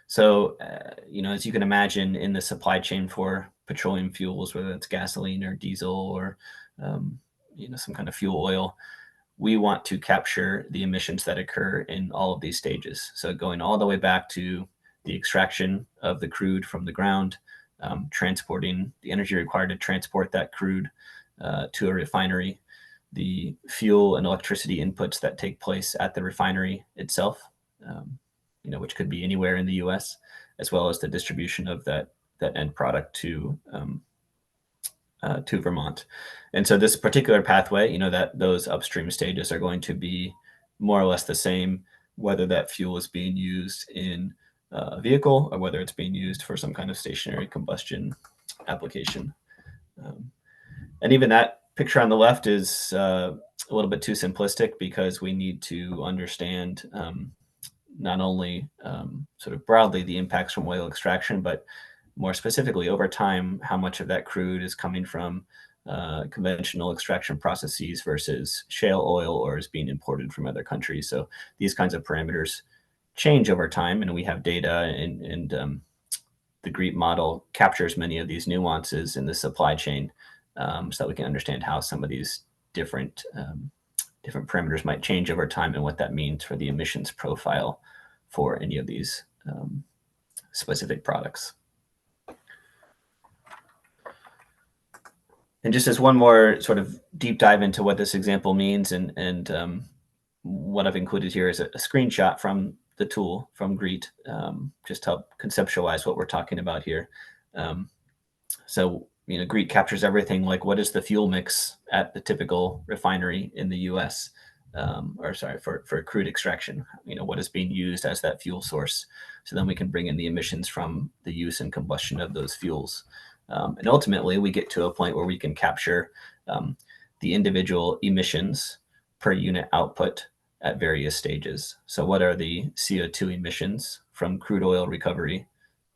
So, as you can imagine, in the supply chain for petroleum fuels, whether it's gasoline or diesel or some kind of fuel oil, we want to capture the emissions that occur in all of these stages. So going all the way back to the extraction of the crude from the ground, transporting the energy required to transport that crude to a refinery, the fuel and electricity inputs that take place at the refinery itself, which could be anywhere in the US, as well as the distribution of that end product to Vermont. And so this particular pathway, that those upstream stages are going to be more or less the same, whether that fuel is being used in a vehicle or whether it's being used for some kind of stationary combustion application. And even that picture on the left is a little bit too simplistic because we need to understand not only sort of broadly the impacts from oil extraction, but more specifically over time, how much of that crude is coming from conventional extraction processes versus shale oil or is being imported from other countries. So these kinds of parameters change over time, and we have data, and the GREET model captures many of these nuances in the supply chain so that we can understand how some of these different parameters might change over time and what that means for the emissions profile for any of these specific products. And just as one more sort of deep dive into what this example means, and what I've included here is a screenshot from the tool from GREET, just to help conceptualize what we're talking about here. So GREET captures everything like what is the fuel mix at the typical refinery in the US, for crude extraction, what is being used as that fuel source. So then we can bring in the emissions from the use and combustion of those fuels. And ultimately, we get to a point where we can capture the individual emissions per unit output at various stages. So what are the CO2 emissions from crude oil recovery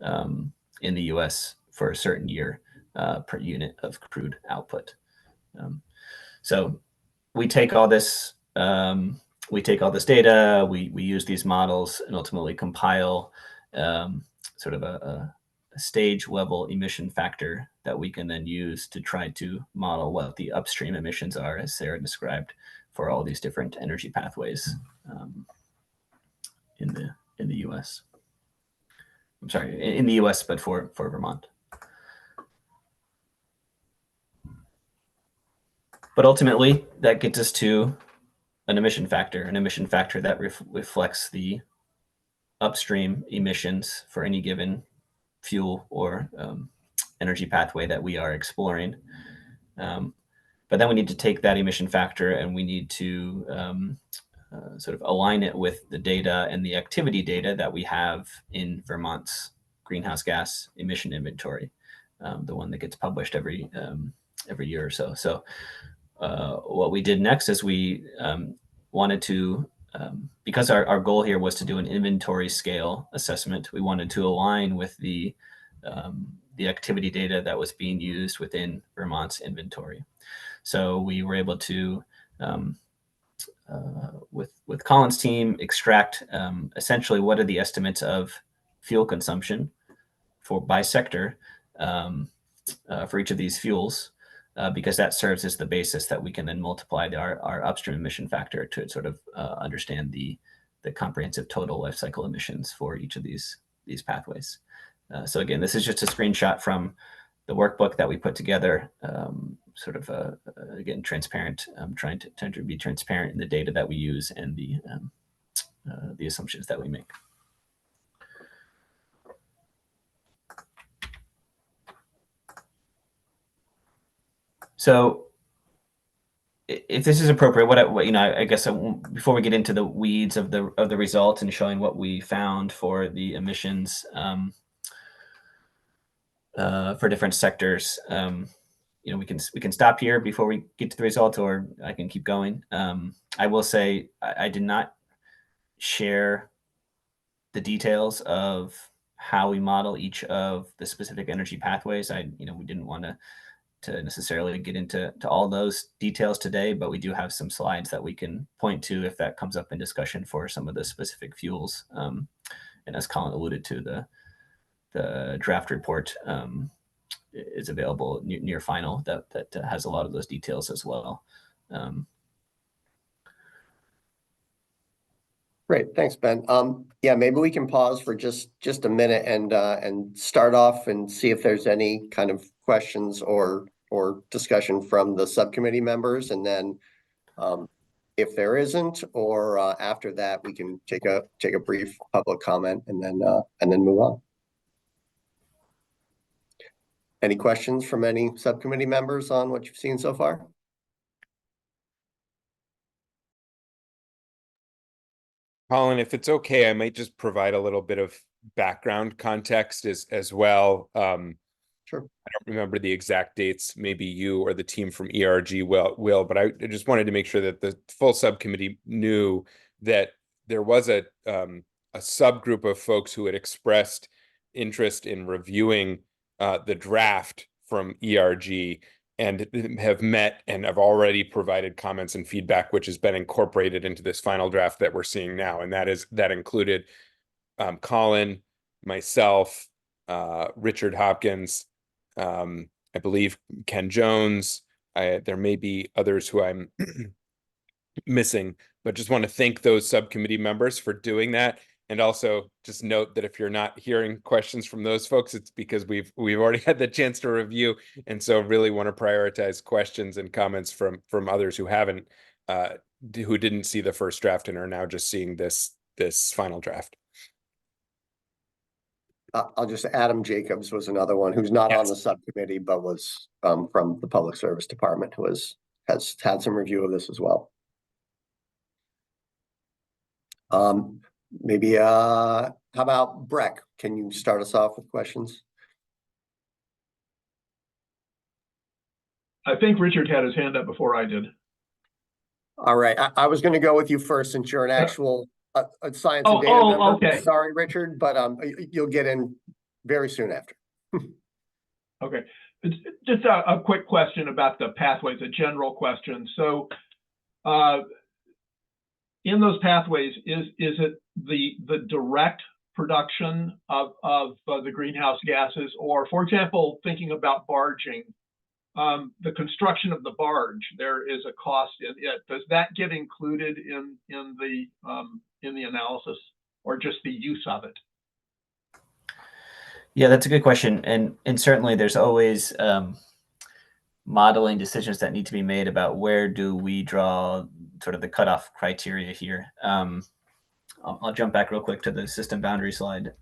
in the US for a certain year per unit of crude output? So we take all this data, we use these models and ultimately compile sort of a stage level emission factor that we can then use to try to model what the upstream emissions are, as Sarah described, for all these different energy pathways in the US. I'm sorry, in the US, but for Vermont. But ultimately, that gets us to an emission factor that reflects the upstream emissions for any given fuel or energy pathway that we are exploring. But then we need to take that emission factor and we need to sort of align it with the data and the activity data that we have in Vermont's greenhouse gas emission inventory, the one that gets published every year or so. So what we did next is we wanted to, because our goal here was to do an inventory scale assessment, we wanted to align with the activity data that was being used within Vermont's inventory. So we were able to, with Colin's team, extract essentially what are the estimates of fuel consumption by sector for each of these fuels, because that serves as the basis that we can then multiply our upstream emission factor to sort of understand the comprehensive total life cycle emissions for each of these pathways. So again, this is just a screenshot from the workbook that we put together, sort of again transparent, trying to be transparent in the data that we use and the assumptions that we make. So if this is appropriate, what you know, I guess before we get into the weeds of the results and showing what we found for the emissions for different sectors, you know, we can stop here before we get to the results, or I can keep going. I will say I did not share the details of how we model each of the specific energy pathways. We didn't want to necessarily get into all those details today, but we do have some slides that we can point to if that comes up in discussion for some of the specific fuels. And as Colin alluded to, the draft report is available near final that has a lot of those details as well. Great, thanks, Ben. Yeah, maybe we can pause for just a minute and start off and see if there's any kind of questions or discussion from the subcommittee members, and then if there isn't, or after that, we can take a brief public comment and then move on. Any questions from any subcommittee members on what you've seen so far? Colin, if it's okay, I might just provide a little bit of background context as well. Sure. I don't remember the exact dates. Maybe you or the team from ERG will, but I just wanted to make sure that the full subcommittee knew that there was a subgroup of folks who had expressed interest in reviewing the draft from ERG and have met and have already provided comments and feedback, which has been incorporated into this final draft that we're seeing now. And that included Colin, myself, Richard Hopkins, I believe Ken Jones. There may be others who I'm missing, but just want to thank those subcommittee members for doing that. And also just note that if you're not hearing questions from those folks, it's because we've already had the chance to review. And so really want to prioritize questions and comments from others who haven't, who didn't see the first draft and are now just seeing this final draft. I'll just, Adam Jacobs was another one who's not on the subcommittee, but was from the Public Service Department, who has had some review of this as well. Maybe, how about Breck? Can you start us off with questions? I think Richard had his hand up before I did. All right, I was going to go with you first since you're an actual science and data member. Okay. Sorry, Richard, but you'll get in very soon after. Okay, it's just a quick question about the pathways, a general question. So, in those pathways, is it the direct production of the greenhouse gases, or, for example, thinking about barging, the construction of the barge, there is a cost in it. Does that get included in the analysis, or just the use of it? Yeah, that's a good question, and certainly there's always modeling decisions that need to be made about where do we draw sort of the cutoff criteria here. I'll jump back real quick to the system boundary slide.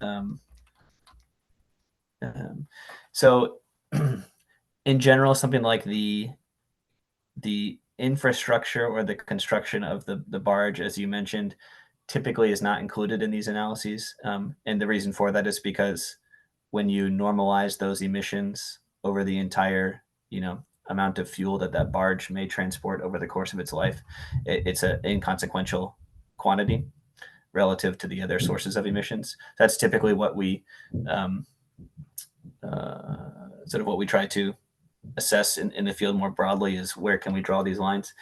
So in general, something like the infrastructure or the construction of the barge, as you mentioned, typically is not included in these analyses. And the reason for that is because when you normalize those emissions over the entire, amount of fuel that barge may transport over the course of its life, it's an inconsequential quantity relative to the other sources of emissions. That's typically what we sort of what we try to assess in the field more broadly, is where can we draw these lines.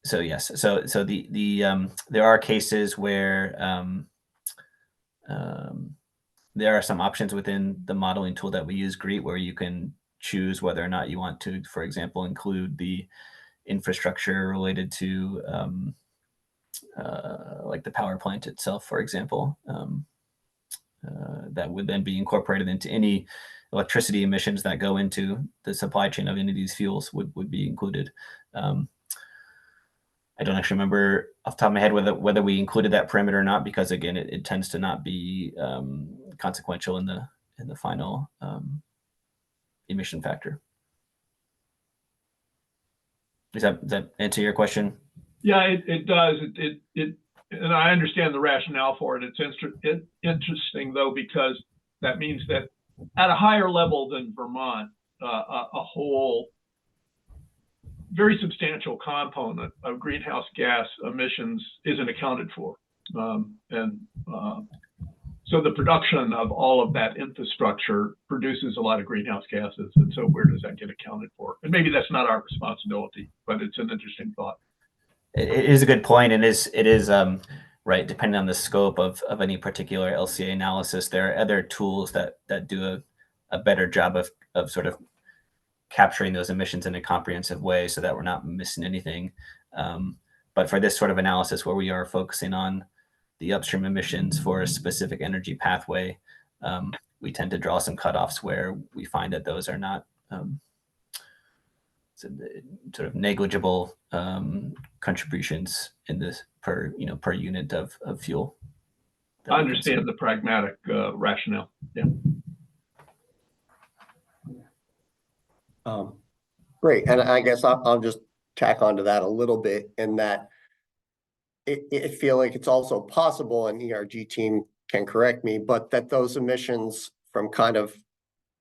So yes, so the there are cases where there are some options within the modeling tool that we use, GREET, where you can choose whether or not you want to, for example, include the infrastructure related to like the power plant itself, for example. That would then be incorporated into any electricity emissions that go into the supply chain of any of these fuels would be included. I don't actually remember off the top of my head whether we included that parameter or not, because again, it tends to not be consequential in the final emission factor. Does that answer your question? Yeah, it does. And I understand the rationale for it. It's interesting though, because that means that at a higher level than Vermont, a whole very substantial component of greenhouse gas emissions isn't accounted for. So the production of all of that infrastructure produces a lot of greenhouse gases. And so where does that get accounted for? And maybe that's not our responsibility, but it's an interesting thought. It is a good point, and it is right, depending on the scope of any particular LCA analysis, there are other tools that do a better job of sort of capturing those emissions in a comprehensive way so that we're not missing anything. But for this sort of analysis where we are focusing on the upstream emissions for a specific energy pathway, we tend to draw some cutoffs where we find that those are not sort of negligible contributions in this per unit of fuel. I understand the pragmatic rationale. Yeah. Great, and I guess I'll just tack onto that a little bit, in that I feel like it's also possible, and ERG team can correct me, but that those emissions from kind of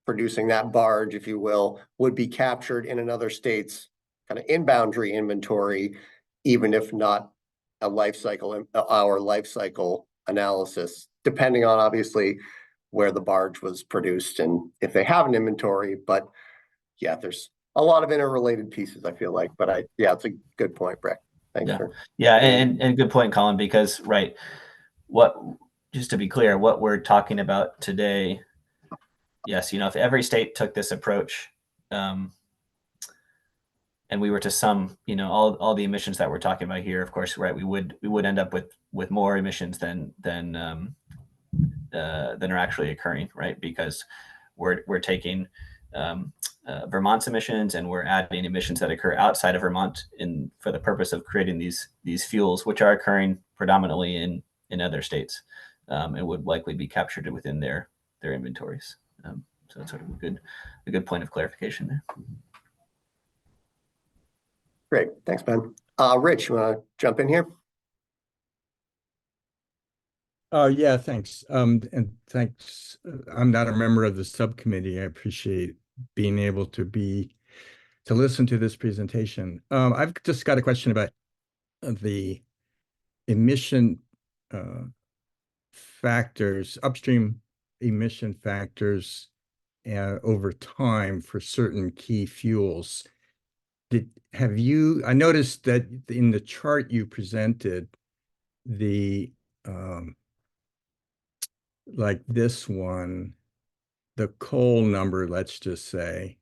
producing that barge, if you will, would be captured in another state's kind of in-boundary inventory, even if not a life cycle, our life cycle analysis, depending on obviously where the barge was produced and if they have an inventory. But yeah, there's a lot of interrelated pieces, I feel like. But yeah, it's a good point, Breck. Thanks. Yeah, and good point, Colin, because right, just to be clear, what we're talking about today, yes, if every state took this approach, and we were to sum, all the emissions that we're talking about here, of course, right, we would end up with more emissions than are actually occurring, right? Because we're taking Vermont's emissions and we're adding emissions that occur outside of Vermont for the purpose of creating these fuels, which are occurring predominantly in other states, and would likely be captured within their inventories. So that's sort of a good point of clarification there. Great, thanks, Ben. Rich, you want to jump in here? Yeah, thanks. And thanks. I'm not a member of the subcommittee. I appreciate being able to listen to this presentation. I've just got a question about the emission factors, upstream emission factors over time for certain key fuels. I noticed that in the chart you presented, like this one, the coal number, let's just say,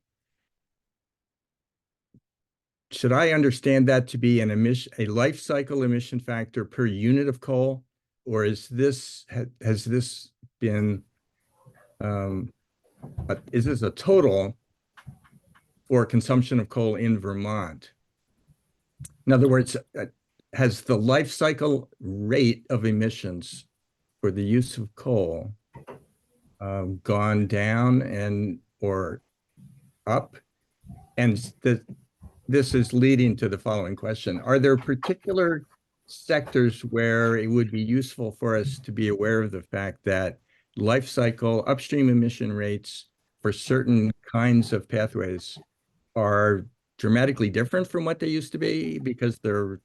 should I understand that to be a life cycle emission factor per unit of coal, or has this been is this a total for consumption of coal in Vermont? In other words, has the life cycle rate of emissions for the use of coal gone down and or up? And this is leading to the following question. Are there particular sectors where it would be useful for us to be aware of the fact that life cycle upstream emission rates for certain kinds of pathways are dramatically different from what they used to be because they're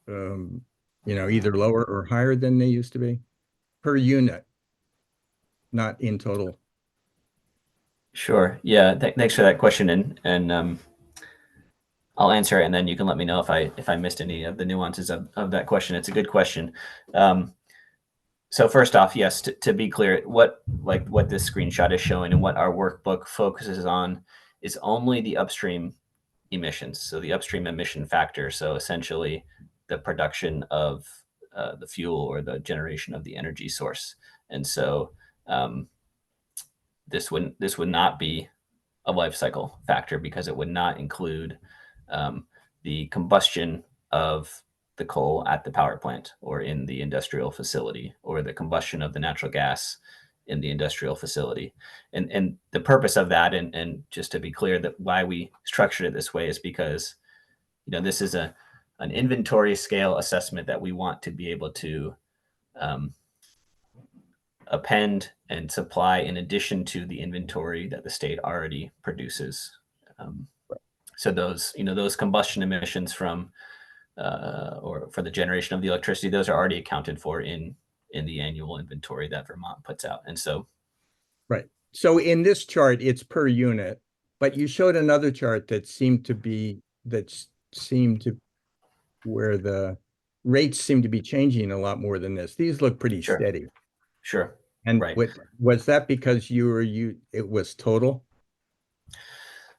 either lower or higher than they used to be per unit, not in total? Sure. Yeah. Thanks for that question, and I'll answer it, and then you can let me know if I missed any of the nuances of that question. It's a good question. So first off, yes, to be clear, what this screenshot is showing and what our workbook focuses on is only the upstream emissions. So the upstream emission factor. So essentially the production of the fuel or the generation of the energy source. And so this would not be a life cycle factor because it would not include the combustion of the coal at the power plant or in the industrial facility, or the combustion of the natural gas in the industrial facility. And the purpose of that, and just to be clear, that why we structured it this way is because, this is an inventory scale assessment that we want to be able to append and supply in addition to the inventory that the state already produces. So those combustion emissions from or for the generation of the electricity, those are already accounted for in the annual inventory that Vermont puts out. And so, right. So in this chart, it's per unit, but you showed another chart that seemed to where the rates seem to be changing a lot more than this. These look pretty steady. Sure. And right. Was that because it was total?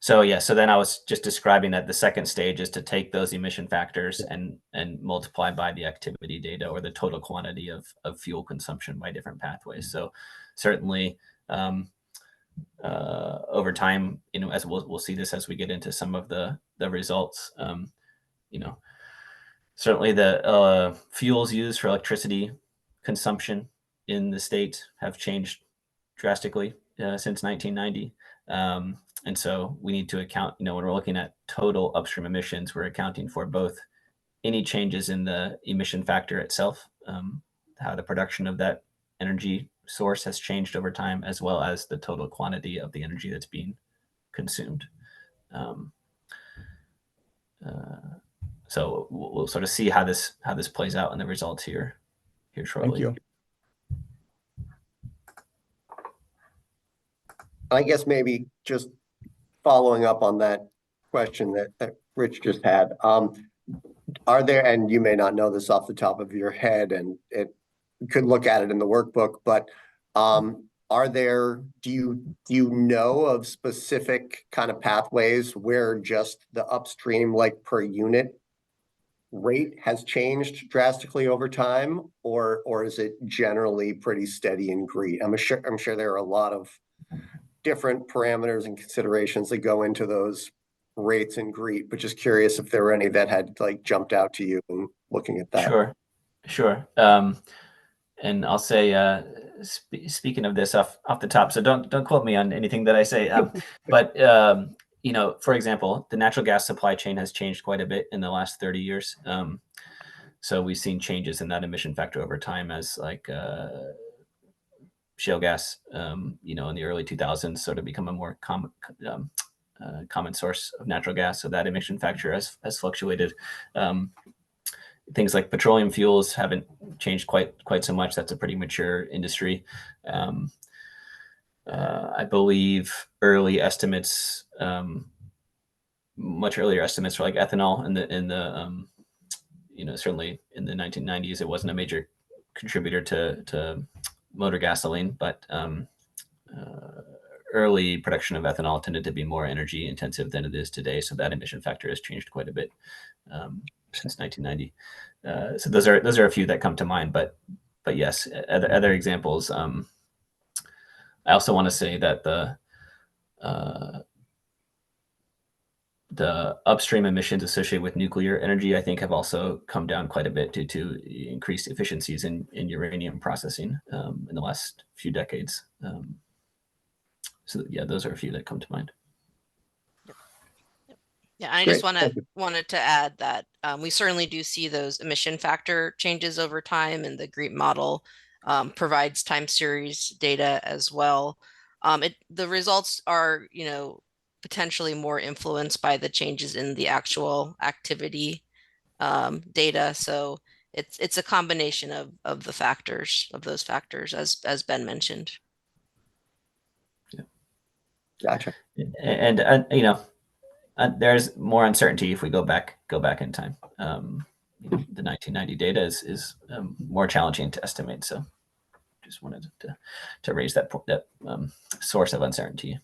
So yeah, so then I was just describing that the second stage is to take those emission factors and multiply by the activity data, or the total quantity of fuel consumption by different pathways. So certainly over time, as we'll see this as we get into some of the results, certainly the fuels used for electricity consumption in the state have changed drastically since 1990. And so we need to account, when we're looking at total upstream emissions, we're accounting for both any changes in the emission factor itself, how the production of that energy source has changed over time, as well as the total quantity of the energy that's being consumed. So we'll sort of see how this plays out in the results here shortly. Thank you. I guess maybe just following up on that question that Rich just had, are there, and you may not know this off the top of your head, and you could look at it in the workbook, but do you know of specific kind of pathways where just the upstream, like per unit rate, has changed drastically over time, or is it generally pretty steady in GREET? I'm sure there are a lot of different parameters and considerations that go into those rates in GREET, but just curious if there were any that had jumped out to you in looking at that. Sure. And I'll say, speaking of this off the top, so don't quote me on anything that I say. But for example, the natural gas supply chain has changed quite a bit in the last 30 years. So we've seen changes in that emission factor over time as shale gas, in the early 2000s sort of become a more common source of natural gas. So that emission factor has fluctuated. Things like petroleum fuels haven't changed quite so much. That's a pretty mature industry. I believe early estimates, much earlier estimates for ethanol in the certainly in the 1990s, it wasn't a major contributor to motor gasoline, but early production of ethanol tended to be more energy intensive than it is today. So that emission factor has changed quite a bit since 1990. So those are a few that come to mind, but yes, other examples. I also want to say that the upstream emissions associated with nuclear energy, I think, have also come down quite a bit due to increased efficiencies in uranium processing in the last few decades. So yeah, those are a few that come to mind. Yeah, I just wanted to add that we certainly do see those emission factor changes over time, and the GREEP model provides time series data as well. The results are, potentially more influenced by the changes in the actual activity data. So it's a combination of those factors, as Ben mentioned. Yeah. Gotcha. And there's more uncertainty if we go back in time. The 1990 data is more challenging to estimate. So just wanted to raise that source of uncertainty.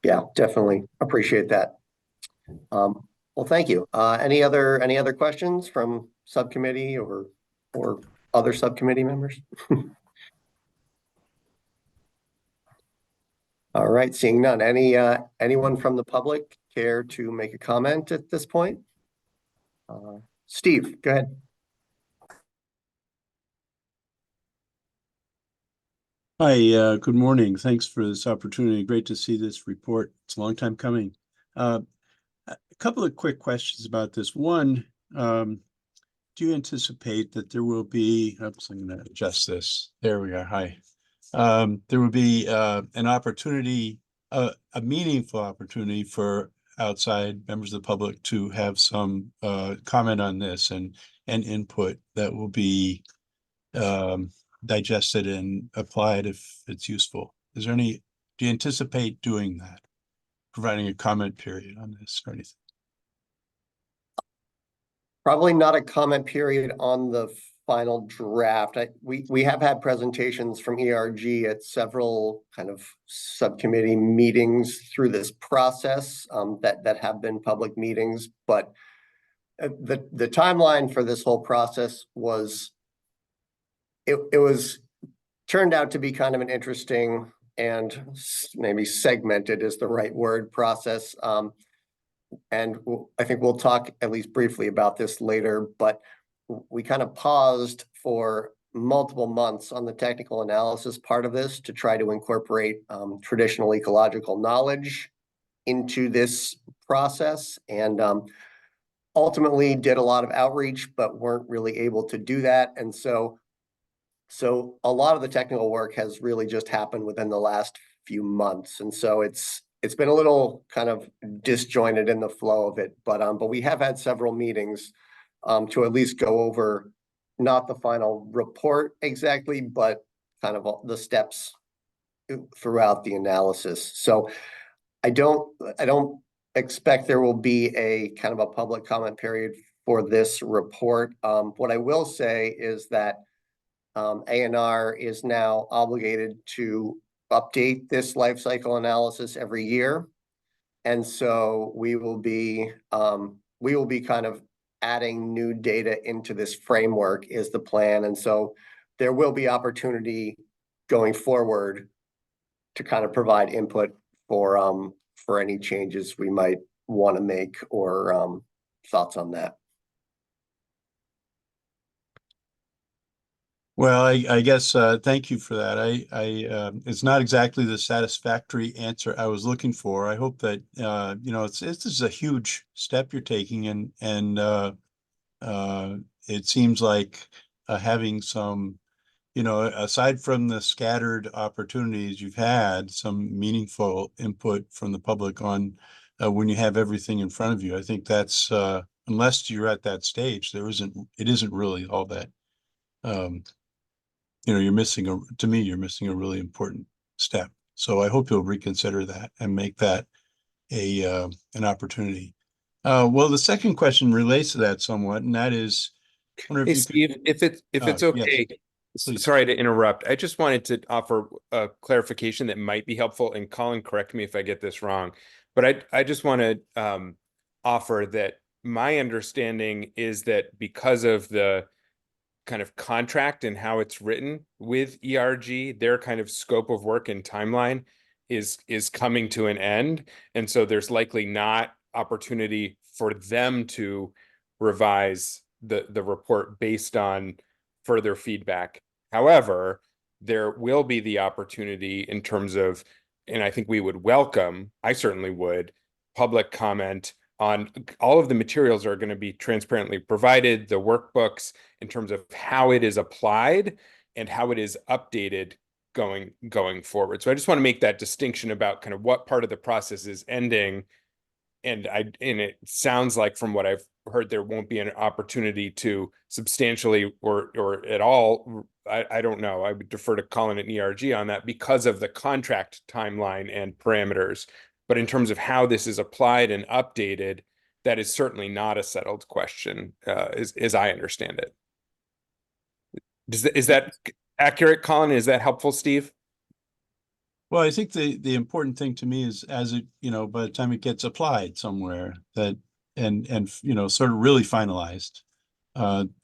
Yeah, definitely appreciate that. Well, thank you. Any other questions from subcommittee or other subcommittee members? All right, seeing none. Anyone from the public care to make a comment at this point? Steve, go ahead. Hi, good morning. Thanks for this opportunity. Great to see this report. It's a long time coming. A couple of quick questions about this. One, do you anticipate that there will be, I'm going to adjust this. There we are. Hi. There will be an opportunity, a meaningful opportunity for outside members of the public to have some comment on this and input that will be digested and applied if it's useful. Do you anticipate doing that? Providing a comment period on this or anything? Probably not a comment period on the final draft. We have had presentations from ERG at several kind of subcommittee meetings through this process that have been public meetings, but the timeline for this whole process was turned out to be kind of an interesting and maybe segmented is the right word process. And I think we'll talk at least briefly about this later, but we kind of paused for multiple months on the technical analysis part of this to try to incorporate traditional ecological knowledge into this process, and ultimately did a lot of outreach, but weren't really able to do that. And so a lot of the technical work has really just happened within the last few months. And so it's been a little kind of disjointed in the flow of it, but we have had several meetings to at least go over not the final report exactly, but kind of the steps throughout the analysis. So I don't expect there will be a kind of a public comment period for this report. What I will say is that ANR is now obligated to update this life cycle analysis every year. And so we will be kind of adding new data into this framework is the plan. And so there will be opportunity going forward to kind of provide input for any changes we might want to make or thoughts on that. Well, I guess thank you for that. It's not exactly the satisfactory answer I was looking for. I hope that this is a huge step you're taking, and it seems like having some, aside from the scattered opportunities you've had, some meaningful input from the public on when you have everything in front of you. I think that's unless you're at that stage, it isn't really all that. You're missing a really important step. So I hope you'll reconsider that and make that an opportunity. Well, the second question relates to that somewhat, and that is, Hey, Steve, if it's okay, yes, sorry to interrupt. I just wanted to offer a clarification that might be helpful, and Colin, correct me if I get this wrong, but I just want to offer that my understanding is that because of the kind of contract and how it's written with ERG, their kind of scope of work and timeline is coming to an end. And so there's likely not opportunity for them to revise the report based on further feedback. However, there will be the opportunity in terms of, and I think we would welcome, I certainly would, public comment on all of the materials are going to be transparently provided, the workbooks in terms of how it is applied and how it is updated going forward. So I just want to make that distinction about kind of what part of the process is ending. And it sounds like from what I've heard, there won't be an opportunity to substantially or at all. I don't know. I would defer to Colin and ERG on that because of the contract timeline and parameters. But in terms of how this is applied and updated, that is certainly not a settled question, as I understand it. Is that accurate, Colin? Is that helpful, Steve? Well, I think the important thing to me is as it, by the time it gets applied somewhere that and sort of really finalized,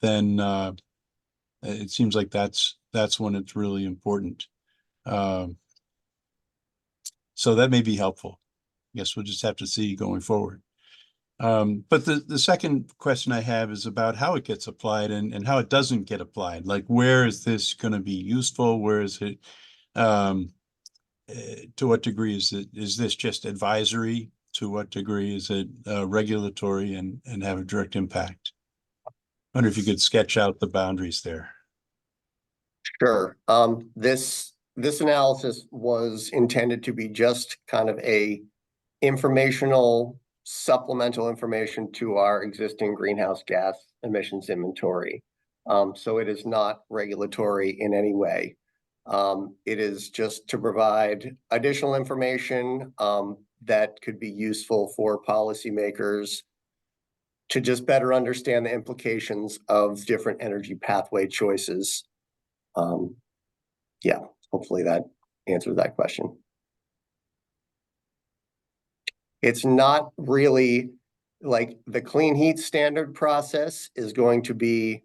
then it seems like that's when it's really important. So that may be helpful. I guess we'll just have to see going forward. But the second question I have is about how it gets applied and how it doesn't get applied. Like, where is this going to be useful? Where is it? To what degree is this just advisory? To what degree is it regulatory and have a direct impact? I wonder if you could sketch out the boundaries there. Sure. This analysis was intended to be just kind of a informational, supplemental information to our existing greenhouse gas emissions inventory. So it is not regulatory in any way. It is just to provide additional information that could be useful for policymakers to just better understand the implications of different energy pathway choices. Yeah, hopefully that answers that question. It's not really like the clean heat standard process is going to be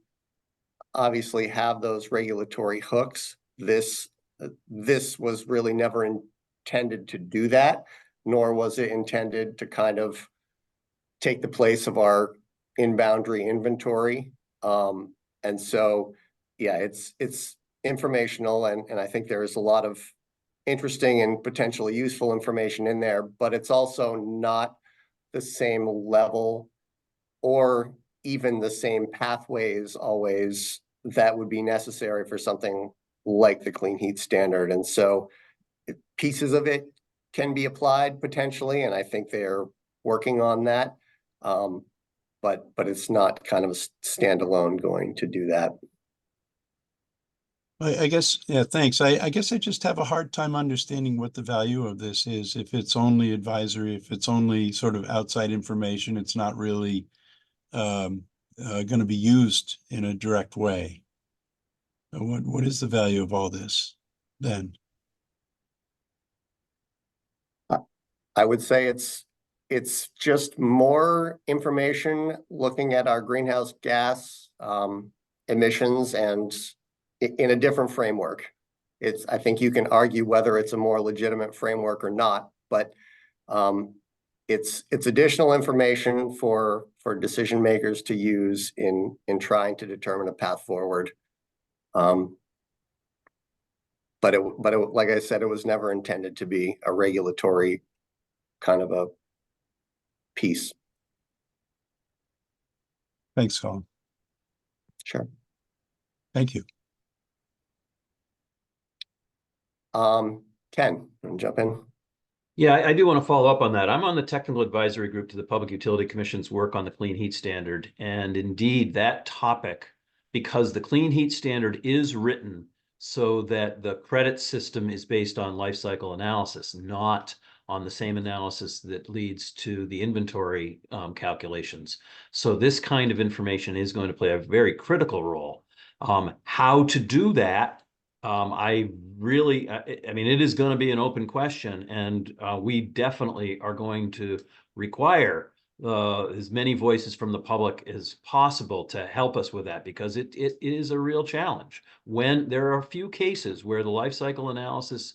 obviously have those regulatory hooks. This was really never intended to do that, nor was it intended to kind of take the place of our in-boundary inventory. And so, yeah, it's informational, and I think there is a lot of interesting and potentially useful information in there, but it's also not the same level or even the same pathways always that would be necessary for something like the clean heat standard. And so pieces of it can be applied potentially, and I think they're working on that. But it's not kind of a standalone going to do that. I guess, yeah, thanks. I guess I just have a hard time understanding what the value of this is. If it's only advisory, if it's only sort of outside information, it's not really going to be used in a direct way. What is the value of all this then? I would say it's just more information looking at our greenhouse gas emissions and in a different framework. I think you can argue whether it's a more legitimate framework or not, but it's additional information for decision makers to use in trying to determine a path forward. But like I said, it was never intended to be a regulatory kind of a piece. Thanks, Colin. Sure. Thank you. Ken, jump in. Yeah, I do want to follow up on that. I'm on the technical advisory group to the Public Utility Commission's work on the clean heat standard. And indeed, that topic, because the clean heat standard is written so that the credit system is based on life cycle analysis, not on the same analysis that leads to the inventory calculations. So this kind of information is going to play a very critical role. How to do that, I mean, it is going to be an open question, and we definitely are going to require as many voices from the public as possible to help us with that, because it is a real challenge. When there are a few cases where the life cycle analysis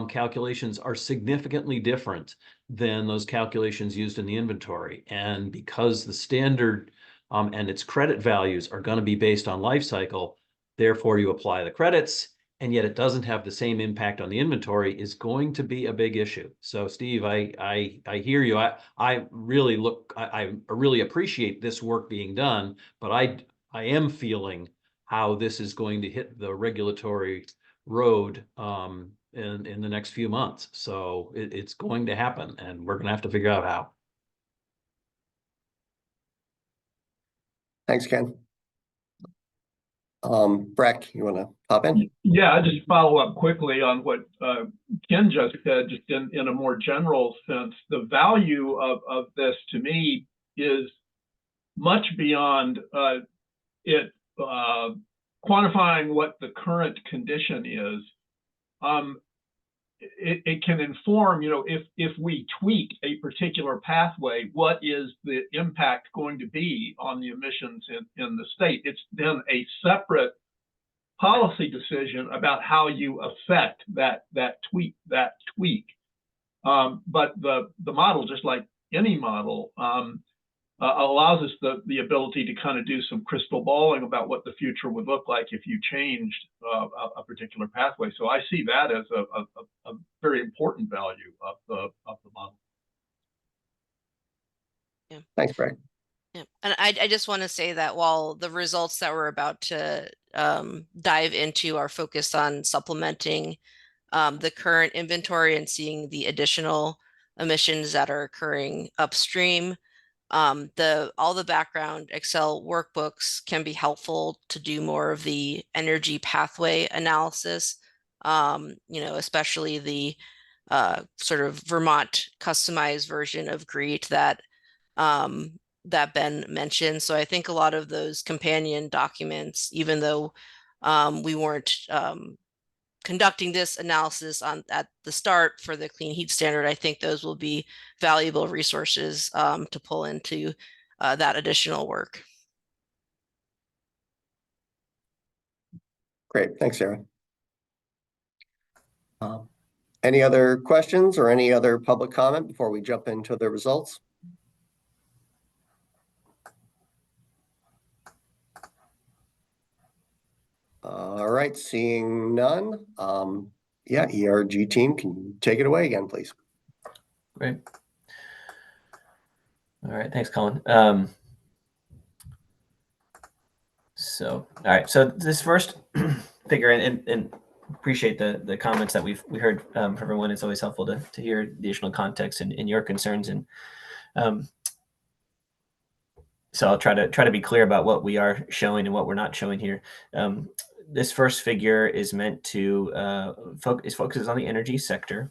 calculations are significantly different than those calculations used in the inventory. And because the standard and its credit values are going to be based on life cycle, therefore you apply the credits, and yet it doesn't have the same impact on the inventory, is going to be a big issue. So Steve, I hear you. I really appreciate this work being done, but I am feeling how this is going to hit the regulatory road in the next few months. So it's going to happen, and we're going to have to figure out how. Thanks, Ken. Breck, you want to pop in? Yeah, I just follow up quickly on what Ken just said, just in a more general sense. The value of this to me is much beyond it quantifying what the current condition is. It can inform, if we tweak a particular pathway, what is the impact going to be on the emissions in the state? It's then a separate policy decision about how you affect that tweak. But the model, just like any model, allows us the ability to kind of do some crystal balling about what the future would look like if you changed a particular pathway. So I see that as a very important value of the model. Yeah. Thanks, Greg. Yeah. And I just want to say that while the results that we're about to dive into are focused on supplementing the current inventory and seeing the additional emissions that are occurring upstream, all the background Excel workbooks can be helpful to do more of the energy pathway analysis, especially the sort of Vermont customized version of GREET that Ben mentioned. So I think a lot of those companion documents, even though we weren't conducting this analysis at the start for the clean heat standard, I think those will be valuable resources to pull into that additional work. Great, thanks, Sarah. Any other questions or any other public comment before we jump into the results? All right, seeing none. Yeah, ERG team, can you take it away again, please? Great. All right, thanks, Colin. All right, so this first figure, and appreciate the comments that we heard from everyone. It's always helpful to hear additional context and your concerns, and so I'll try to be clear about what we are showing and what we're not showing here. This first figure is meant to focuses on the energy sector,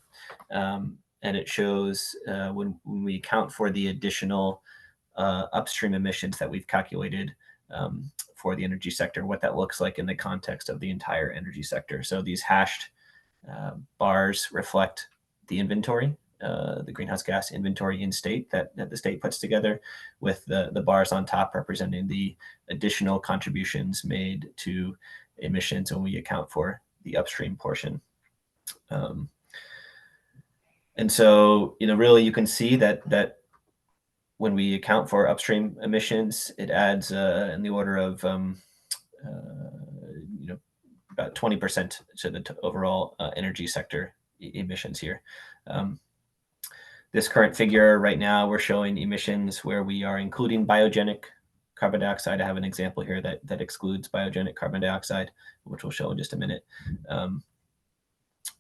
and it shows when we account for the additional upstream emissions that we've calculated for the energy sector, what that looks like in the context of the entire energy sector. So these hashed bars reflect the inventory, the greenhouse gas inventory in state that the state puts together, with the bars on top representing the additional contributions made to emissions when we account for the upstream portion. And so, really you can see that when we account for upstream emissions, it adds in the order of about 20% to the overall energy sector emissions here. This current figure right now, we're showing emissions where we are including biogenic carbon dioxide. I have an example here that excludes biogenic carbon dioxide, which we'll show in just a minute.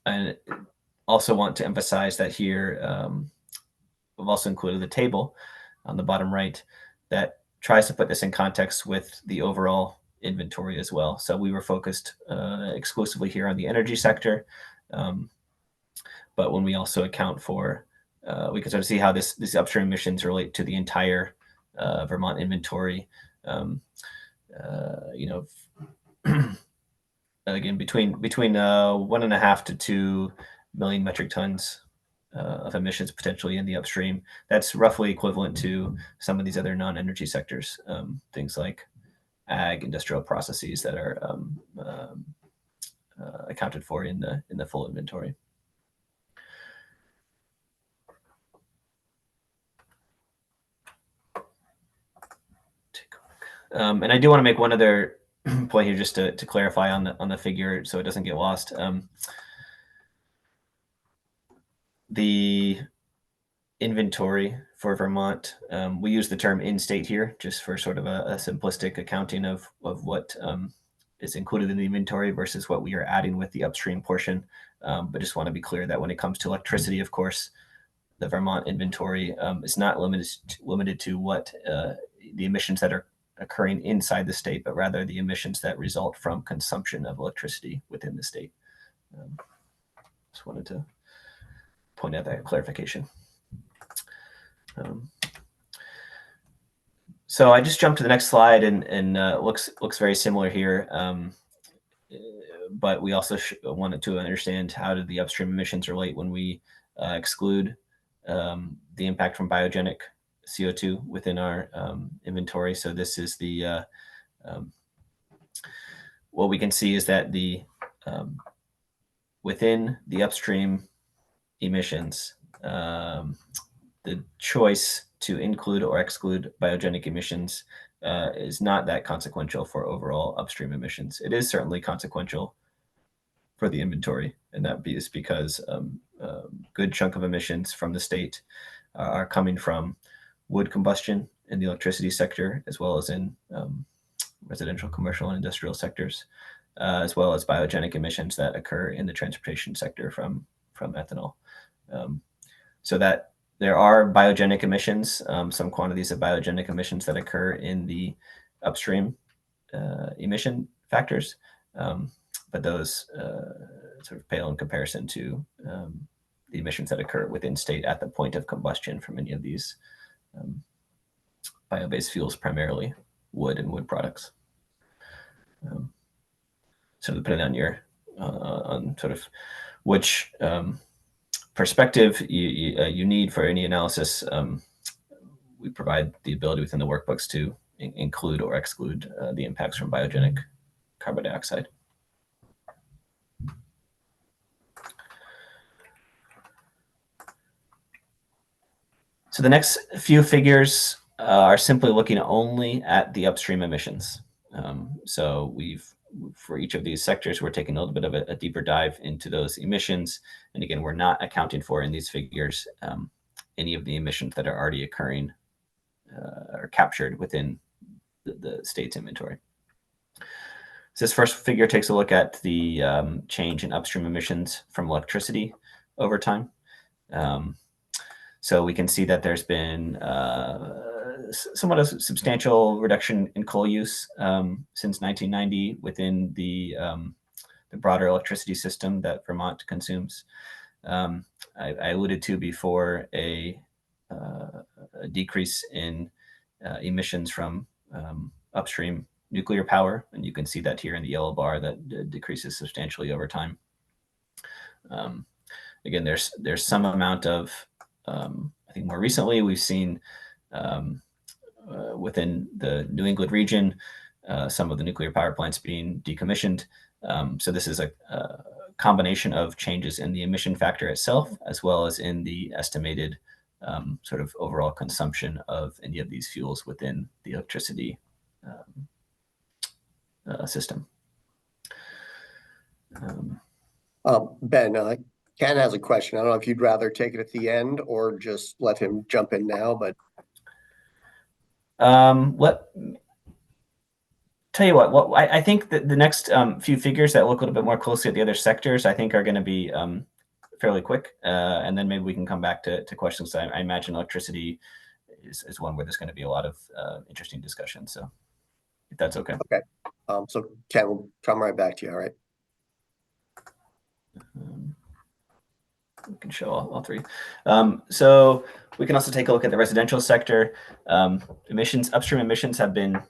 And also want to emphasize that here, we've also included the table on the bottom right that tries to put this in context with the overall inventory as well. So we were focused exclusively here on the energy sector, but when we also account for, we can sort of see how these upstream emissions relate to the entire Vermont inventory. Again, between 1.5 to 2 million metric tons of emissions potentially in the upstream. That's roughly equivalent to some of these other non-energy sectors, things like ag, industrial processes that are accounted for in the full inventory. And I do want to make one other point here, just to clarify on the figure, so it doesn't get lost. The inventory for Vermont, we use the term in-state here, just for sort of a simplistic accounting of what is included in the inventory versus what we are adding with the upstream portion. But just want to be clear that when it comes to electricity, of course, the Vermont inventory is not limited to what the emissions that are occurring inside the state, but rather the emissions that result from consumption of electricity within the state. Just wanted to point out that clarification. So I just jumped to the next slide, and looks very similar here. But we also wanted to understand how did the upstream emissions relate when we exclude the impact from biogenic CO2 within our inventory. So this is the what we can see is that the within the upstream emissions, the choice to include or exclude biogenic emissions is not that consequential for overall upstream emissions. It is certainly consequential for the inventory, and that is because a good chunk of emissions from the state are coming from wood combustion in the electricity sector, as well as in residential, commercial, and industrial sectors, as well as biogenic emissions that occur in the transportation sector from ethanol. So that there are biogenic emissions, some quantities of biogenic emissions that occur in the upstream emission factors, but those sort of pale in comparison to the emissions that occur within state at the point of combustion from any of these bio-based fuels, primarily wood and wood products. So depending on your on sort of which perspective you need for any analysis, we provide the ability within the workbooks to include or exclude the impacts from biogenic carbon dioxide. So the next few figures are simply looking only at the upstream emissions. So for each of these sectors, we're taking a little bit of a deeper dive into those emissions. And again, we're not accounting for in these figures any of the emissions that are already occurring or captured within the state's inventory. So this first figure takes a look at the change in upstream emissions from electricity over time. So we can see that there's been somewhat a substantial reduction in coal use since 1990 within the broader electricity system that Vermont consumes. I alluded to before a decrease in emissions from upstream nuclear power, and you can see that here in the yellow bar that decreases substantially over time. Again, there's some amount of I think more recently we've seen within the New England region some of the nuclear power plants being decommissioned. So this is a combination of changes in the emission factor itself, as well as in the estimated sort of overall consumption of any of these fuels within the electricity system. Ben, Ken has a question. I don't know if you'd rather take it at the end or just let him jump in now, but. Tell you what, I think that the next few figures that look a little bit more closely at the other sectors, I think are going to be fairly quick. And then maybe we can come back to questions. I imagine electricity is one where there's going to be a lot of interesting discussion. So if that's okay. Okay. So Ken, we'll come right back to you. All right. We can show all three. So we can also take a look at the residential sector. Upstream emissions have been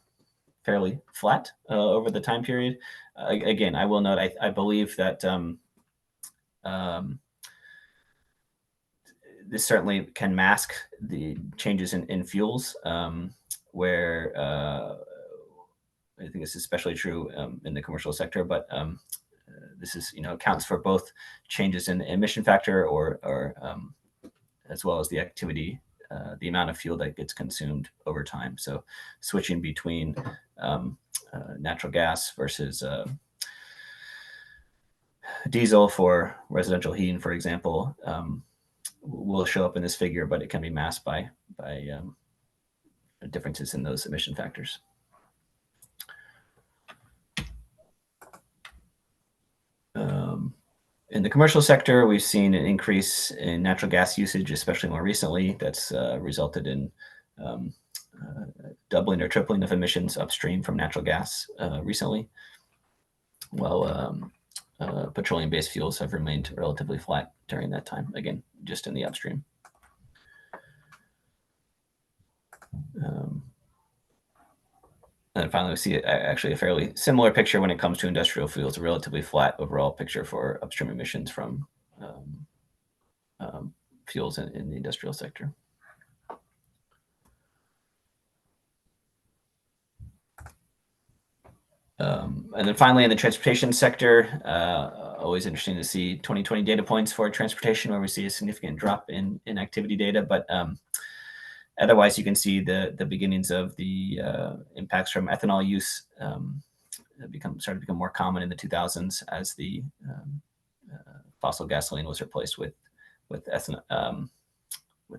fairly flat over the time period. Again, I will note, I believe that this certainly can mask the changes in fuels, where I think this is especially true in the commercial sector, but this is, accounts for both changes in the emission factor or as well as the activity the amount of fuel that gets consumed over time. So switching between natural gas versus diesel for residential heating, for example, will show up in this figure, but it can be masked by differences in those emission factors. In the commercial sector, we've seen an increase in natural gas usage, especially more recently. That's resulted in doubling or tripling of emissions upstream from natural gas recently, while petroleum-based fuels have remained relatively flat during that time, again, just in the upstream. And finally, we see actually a fairly similar picture when it comes to industrial fuels, a relatively flat overall picture for upstream emissions from fuels in the industrial sector. And then finally, in the transportation sector, always interesting to see 2020 data points for transportation, where we see a significant drop in activity data. But otherwise, you can see the beginnings of the impacts from ethanol use started to become more common in the 2000s as the fossil gasoline was replaced with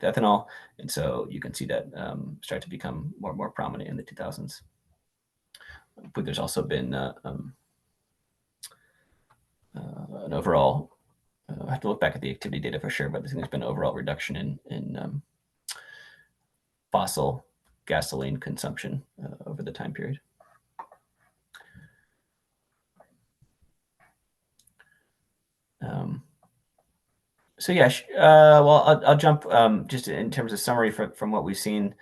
ethanol, and so you can see that start to become more and more prominent in the 2000s. But there's also been an overall. I have to look back at the activity data for sure, but I think there's been an overall reduction in fossil gasoline consumption over the time period. So yeah, well, I'll jump just in terms of summary from what we've seen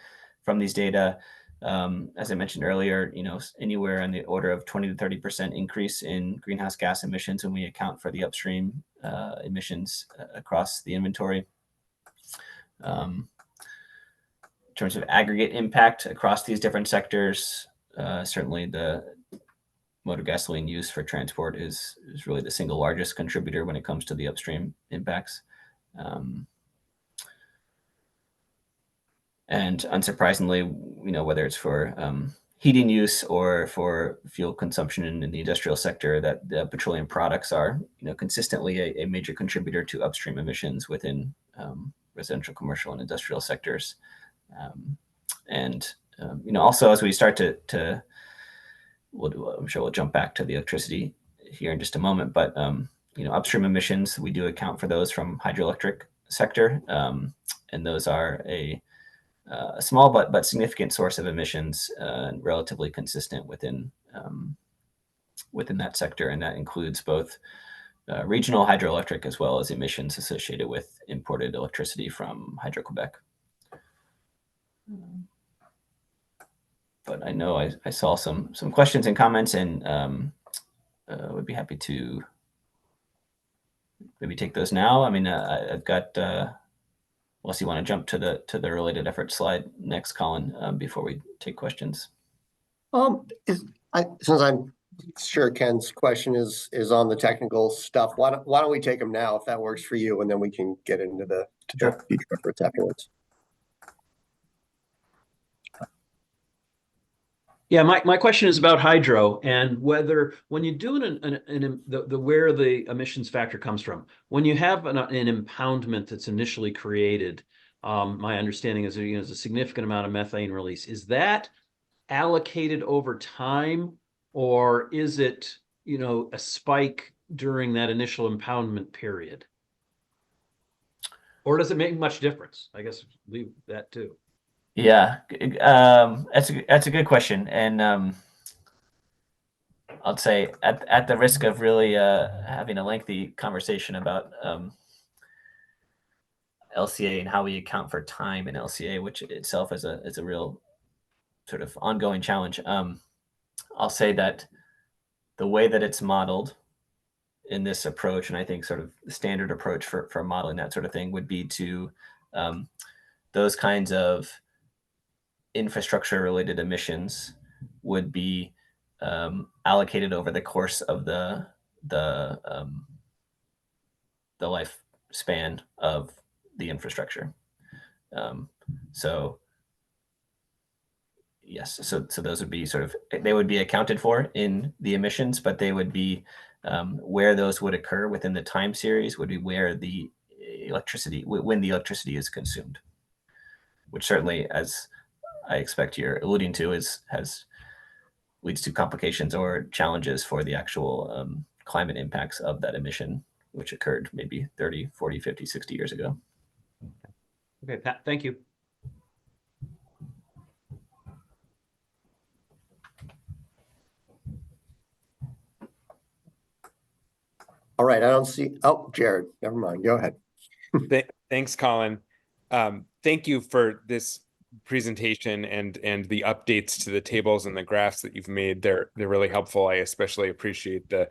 from these data. As I mentioned earlier, anywhere in the order of 20 to 30% increase in greenhouse gas emissions when we account for the upstream emissions across the inventory. In terms of aggregate impact across these different sectors, certainly the motor gasoline use for transport is really the single largest contributor when it comes to the upstream impacts. And unsurprisingly, whether it's for heating use or for fuel consumption in the industrial sector, that the petroleum products are consistently a major contributor to upstream emissions within residential, commercial, and industrial sectors. Also as we start to I'm sure we'll jump back to the electricity here in just a moment, but upstream emissions, we do account for those from hydroelectric sector, and those are a small but significant source of emissions, and relatively consistent within that sector, and that includes both regional hydroelectric as well as emissions associated with imported electricity from Hydro-Quebec. But I know I saw some questions and comments, and would be happy to maybe take those now. I mean, I've got, unless you want to jump to the related effort slide next, Colin, before we take questions. Since I'm sure Ken's question is on the technical stuff, why don't we take them now if that works for you, and then we can get into the future efforts afterwards. Yeah, my question is about hydro and whether when you do where the emissions factor comes from, when you have an impoundment that's initially created, my understanding is there's a significant amount of methane release. Is that allocated over time, or is it a spike during that initial impoundment period? Or does it make much difference? I guess leave that too. Yeah, that's a good question, and I'd say at the risk of really having a lengthy conversation about LCA and how we account for time in LCA, which itself is a real sort of ongoing challenge. I'll say that the way that it's modeled in this approach, and I think sort of the standard approach for modeling that sort of thing, would be to those kinds of infrastructure related emissions would be allocated over the course of the lifespan of the infrastructure. So yes, so those would be they would be accounted for in the emissions, but they would be where those would occur within the time series would be where the electricity, when the electricity is consumed, which certainly, as I expect you're alluding to, leads to complications or challenges for the actual climate impacts of that emission, which occurred maybe 30, 40, 50, 60 years ago. Okay, Pat, thank you. All right, I don't see, oh, Jared, never mind, go ahead. Thanks, Colin. Thank you for this presentation and the updates to the tables and the graphs that you've made. They're really helpful. I especially appreciate the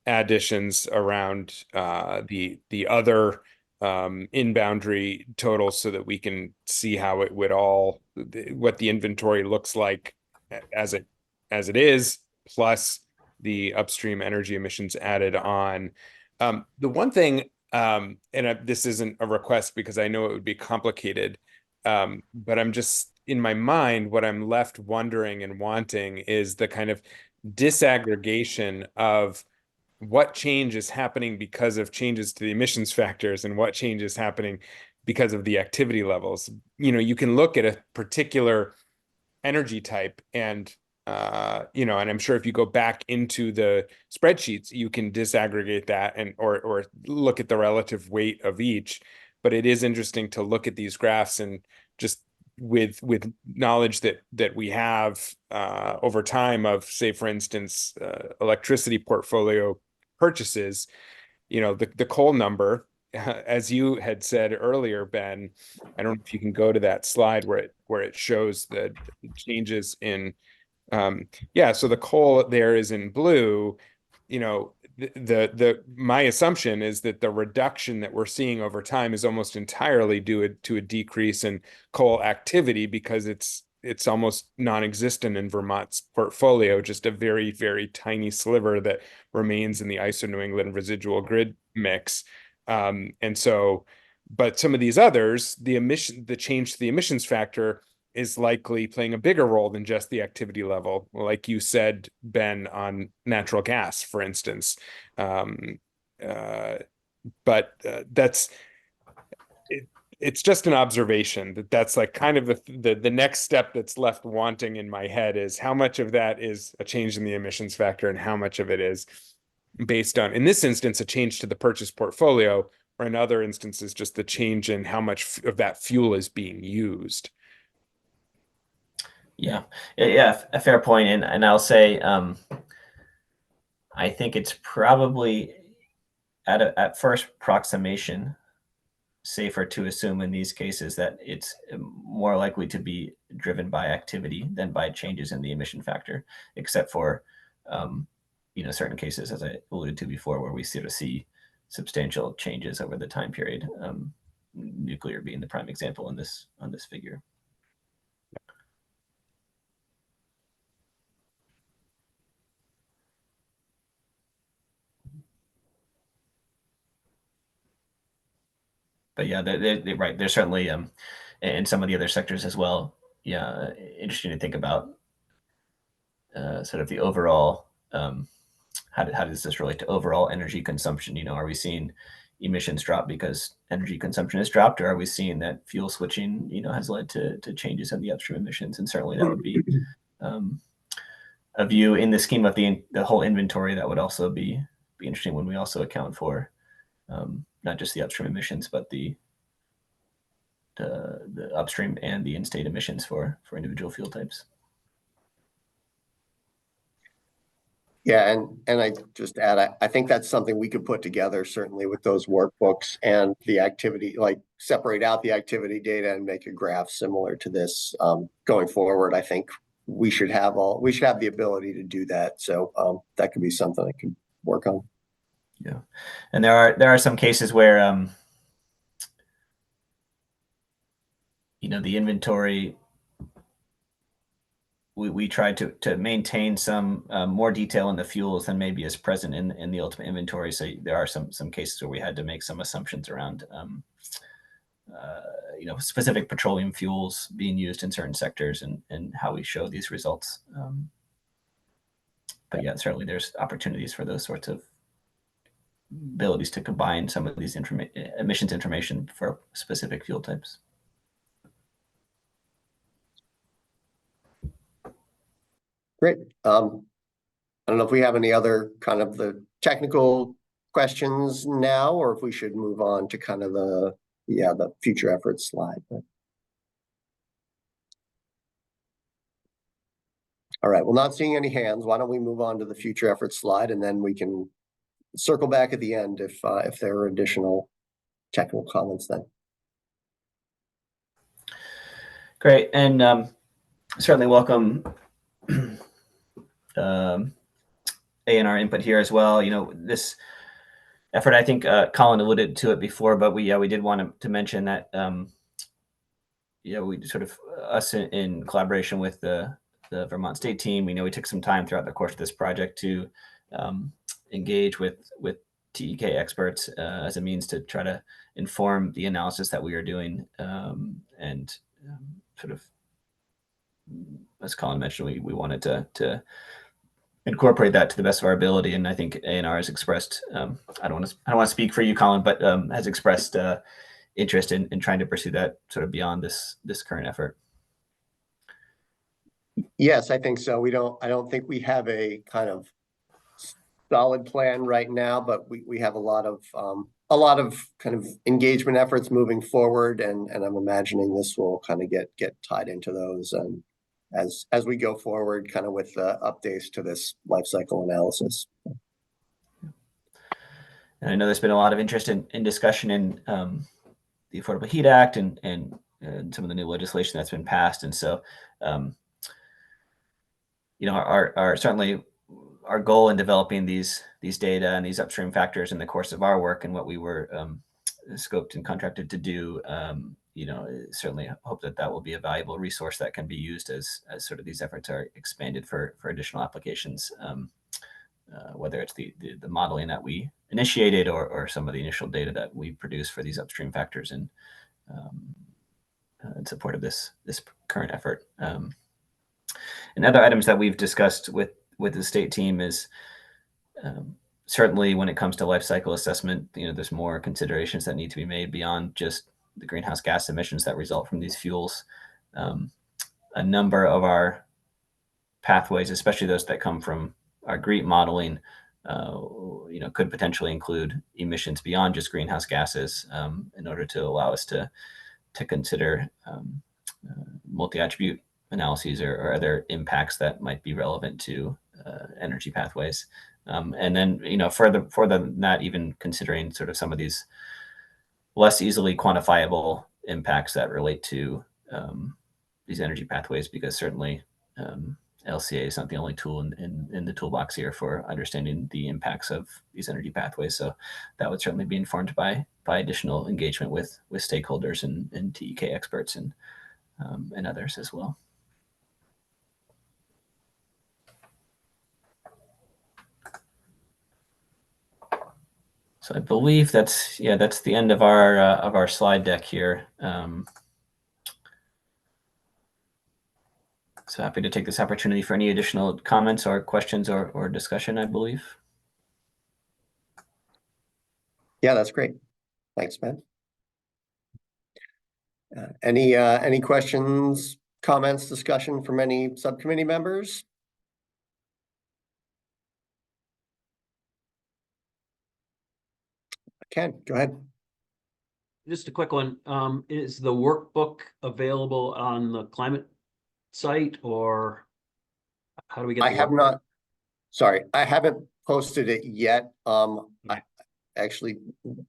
additions around the other in-boundary totals so that we can see how it would what the inventory looks like as it is, plus the upstream energy emissions added on. The one thing, this isn't a request because I know it would be complicated, but I'm just, in my mind, what I'm left wondering and wanting is the kind of disaggregation of what change is happening because of changes to the emissions factors and what change is happening because of the activity levels. You can look at a particular energy type and and I'm sure if you go back into the spreadsheets, you can disaggregate that or look at the relative weight of each. But it is interesting to look at these graphs and just with knowledge that we have over time of, say, for instance, electricity portfolio purchases, the coal number, as you had said earlier, Ben, I don't know if you can go to that slide where it shows the changes in so the coal there is in blue. My assumption is that the reduction that we're seeing over time is almost entirely due to a decrease in coal activity because it's almost non-existent in Vermont's portfolio, just a very, very tiny sliver that remains in the ISO New England residual grid mix. But some of these others, the change to the emissions factor is likely playing a bigger role than just the activity level, like you said, Ben, on natural gas, for instance. It's just an observation that's like kind of the next step that's left wanting in my head is how much of that is a change in the emissions factor and how much of it is based on, in this instance, a change to the purchase portfolio, or in other instances, just the change in how much of that fuel is being used. Yeah, a fair point. And I'll say, I think it's probably at first approximation safer to assume in these cases that it's more likely to be driven by activity than by changes in the emission factor, except for, certain cases, as I alluded to before, where we sort of see substantial changes over the time period, nuclear being the prime example on this figure. But yeah, they're right. There's certainly in some of the other sectors as well. Yeah, interesting to think about sort of the overall. How does this relate to overall energy consumption? Are we seeing emissions drop because energy consumption has dropped, or are we seeing that fuel switching, has led to changes in the upstream emissions? And certainly that would be a view in the scheme of the whole inventory that would also be interesting when we also account for not just the upstream emissions, but the upstream and the in-state emissions for individual fuel types. Yeah, and I just add, I think that's something we could put together certainly with those workbooks and the activity, like separate out the activity data and make a graph similar to this going forward. I think we should have the ability to do that. So that could be something I can work on. Yeah, and there are some cases where the inventory, we tried to maintain some more detail in the fuels than maybe is present in the ultimate inventory. So there are some cases where we had to make some assumptions around specific petroleum fuels being used in certain sectors and how we show these results. But yeah, certainly there's opportunities for those sorts of abilities to combine some of these emissions information for specific fuel types. Great. I don't know if we have any other kind of the technical questions now, or if we should move on to kind of the future efforts slide. But... All right, well, not seeing any hands, why don't we move on to the future efforts slide, and then we can circle back at the end if there are additional technical comments then. Great, and certainly welcome A&R input here as well. This effort, I think Colin alluded to it before, but we did want to mention that we sort of us in collaboration with the Vermont State team, we took some time throughout the course of this project to engage with TEK experts as a means to try to inform the analysis that we are doing, and sort of, as Colin mentioned, we wanted to incorporate that to the best of our ability. And I think A&R has expressed, I don't want to speak for you, Colin, but has expressed interest in trying to pursue that sort of beyond this current effort. Yes, I think so. I don't think we have a kind of solid plan right now, but we have a lot of kind of engagement efforts moving forward, and I'm imagining this will kind of get tied into those as we go forward, kind of with updates to this life cycle analysis. And I know there's been a lot of interest in discussion in the Affordable Heat Act and some of the new legislation that's been passed, and so certainly our goal in developing these data and these upstream factors in the course of our work and what we were scoped and contracted to do, certainly hope that will be a valuable resource that can be used as sort of these efforts are expanded for additional applications, whether it's the modeling that we initiated or some of the initial data that we produce for these upstream factors in support of this current effort. And other items that we've discussed with the state team is certainly when it comes to life cycle assessment, there's more considerations that need to be made beyond just the greenhouse gas emissions that result from these fuels. A number of our pathways, especially those that come from our GREET modeling, could potentially include emissions beyond just greenhouse gases, in order to allow us to consider multi-attribute analyses or other impacts that might be relevant to energy pathways. And then, further than that, even considering sort of some of these less easily quantifiable impacts that relate to these energy pathways, because certainly LCA is not the only tool in the toolbox here for understanding the impacts of these energy pathways. So that would certainly be informed by additional engagement with stakeholders and TEK experts and others as well. So I believe that's the end of our slide deck here. So happy to take this opportunity for any additional comments or questions or discussion, I believe. Yeah, that's great. Thanks, Ben. Any questions, comments, discussion from any subcommittee members? Ken, go ahead. Just a quick one. Is the workbook available on the climate site, or how do we get the I have workbook? not, sorry, I haven't posted it yet. I actually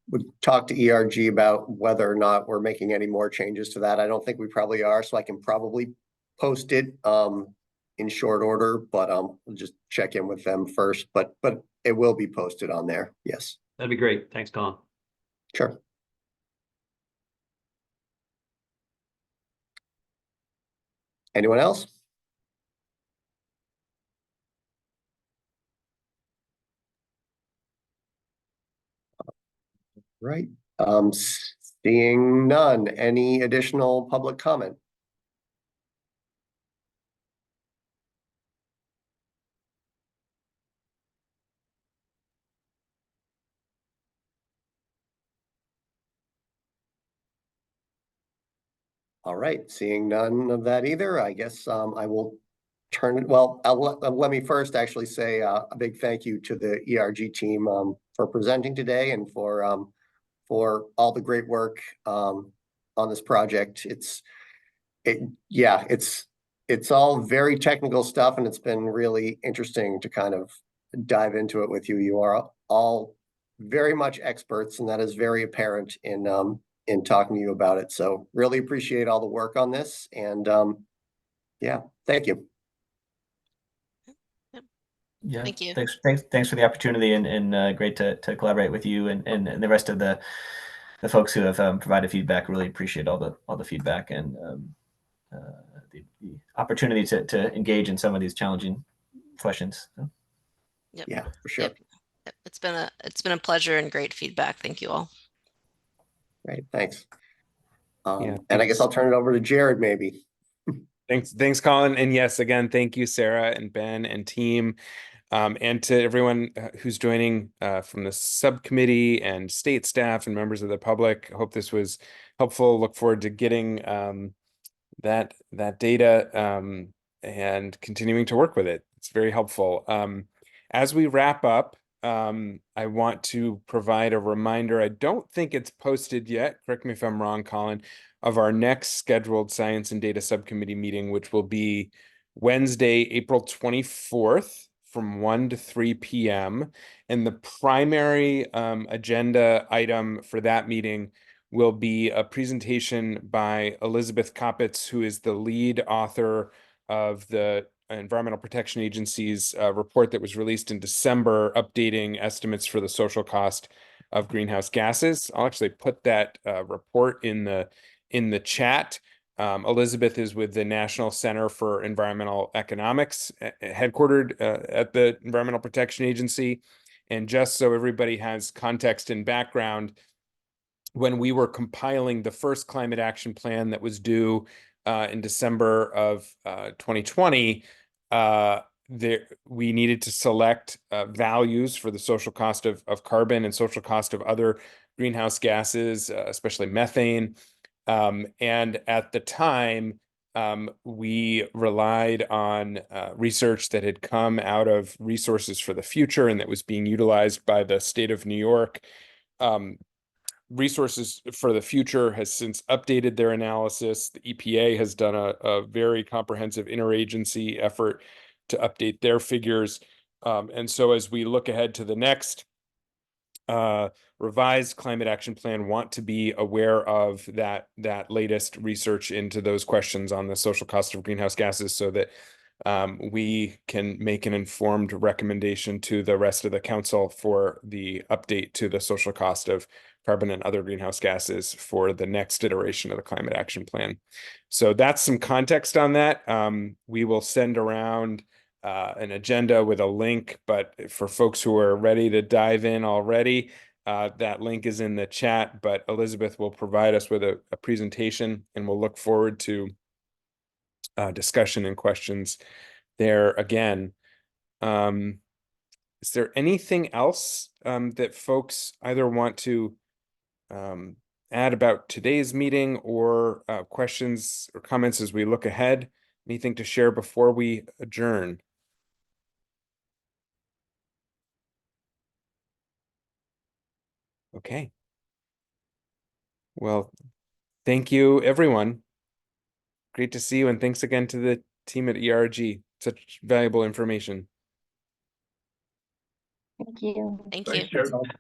would talk to ERG about whether or not we're making any more changes to that. I don't think we probably are, so I can probably post it in short order, but I'll just check in with them first. But it will be posted on there, yes. That'd be great. Thanks, Colin. Sure. Anyone else? Right. Seeing none, any additional public comment? All right, seeing none of that either, I guess I will turn it, well, let me first actually say a big thank you to the ERG team for presenting today and for all the great work on this project. It's all very technical stuff, and it's been really interesting to kind of dive into it with you. You are all very much experts, and that is very apparent in talking to you about it. So really appreciate all the work on this, and yeah, thank you. Yeah, Thank you. Thanks for the opportunity, and great to collaborate with you and the rest of the folks who have provided feedback. Really appreciate all the feedback and the opportunity to engage in some of these challenging questions. So. Yep. Yeah, for sure. Yep. It's been a pleasure and great feedback. Thank you all. Great, thanks. Yeah, and I guess I'll turn it over to Jared, maybe. Thanks, Colin. And yes, again, thank you, Sarah and Ben and team, and to everyone who's joining from the subcommittee and state staff and members of the public. I hope this was helpful. Look forward to getting that data and continuing to work with it. It's very helpful. As we wrap up, I want to provide a reminder. I don't think it's posted yet, correct me if I'm wrong, Colin, of our next scheduled Science and Data Subcommittee meeting, which will be Wednesday, April 24th from 1 to 3 p.m. And the primary agenda item for that meeting will be a presentation by Elizabeth Koppitz, who is the lead author of the Environmental Protection Agency's report that was released in December, updating estimates for the social cost of greenhouse gases. I'll actually put that report in the chat. Elizabeth is with the National Center for Environmental Economics, headquartered at the Environmental Protection Agency. And just so everybody has context and background, when we were compiling the first climate action plan that was due in December of 2020, we needed to select values for the social cost of carbon and social cost of other greenhouse gases, especially methane. And at the time, we relied on research that had come out of Resources for the Future and that was being utilized by the state of New York. Resources for the Future has since updated their analysis. The EPA has done a very comprehensive interagency effort to update their figures. And so as we look ahead to the next revised climate action plan, want to be aware of that latest research into those questions on the social cost of greenhouse gases, so that we can make an informed recommendation to the rest of the council for the update to the social cost of carbon and other greenhouse gases for the next iteration of the climate action plan. So that's some context on that. We will send around an agenda with a link, but for folks who are ready to dive in already, that link is in the chat, but Elizabeth will provide us with a presentation, and we'll look forward to discussion and questions there again. Is there anything else that folks either want to add about today's meeting, or questions or comments as we look ahead? Anything to share before we adjourn? Okay. Well, thank you, everyone. Great to see you, and thanks again to the team at ERG. Such valuable information. Thank you. Thank Thanks, you. Jared.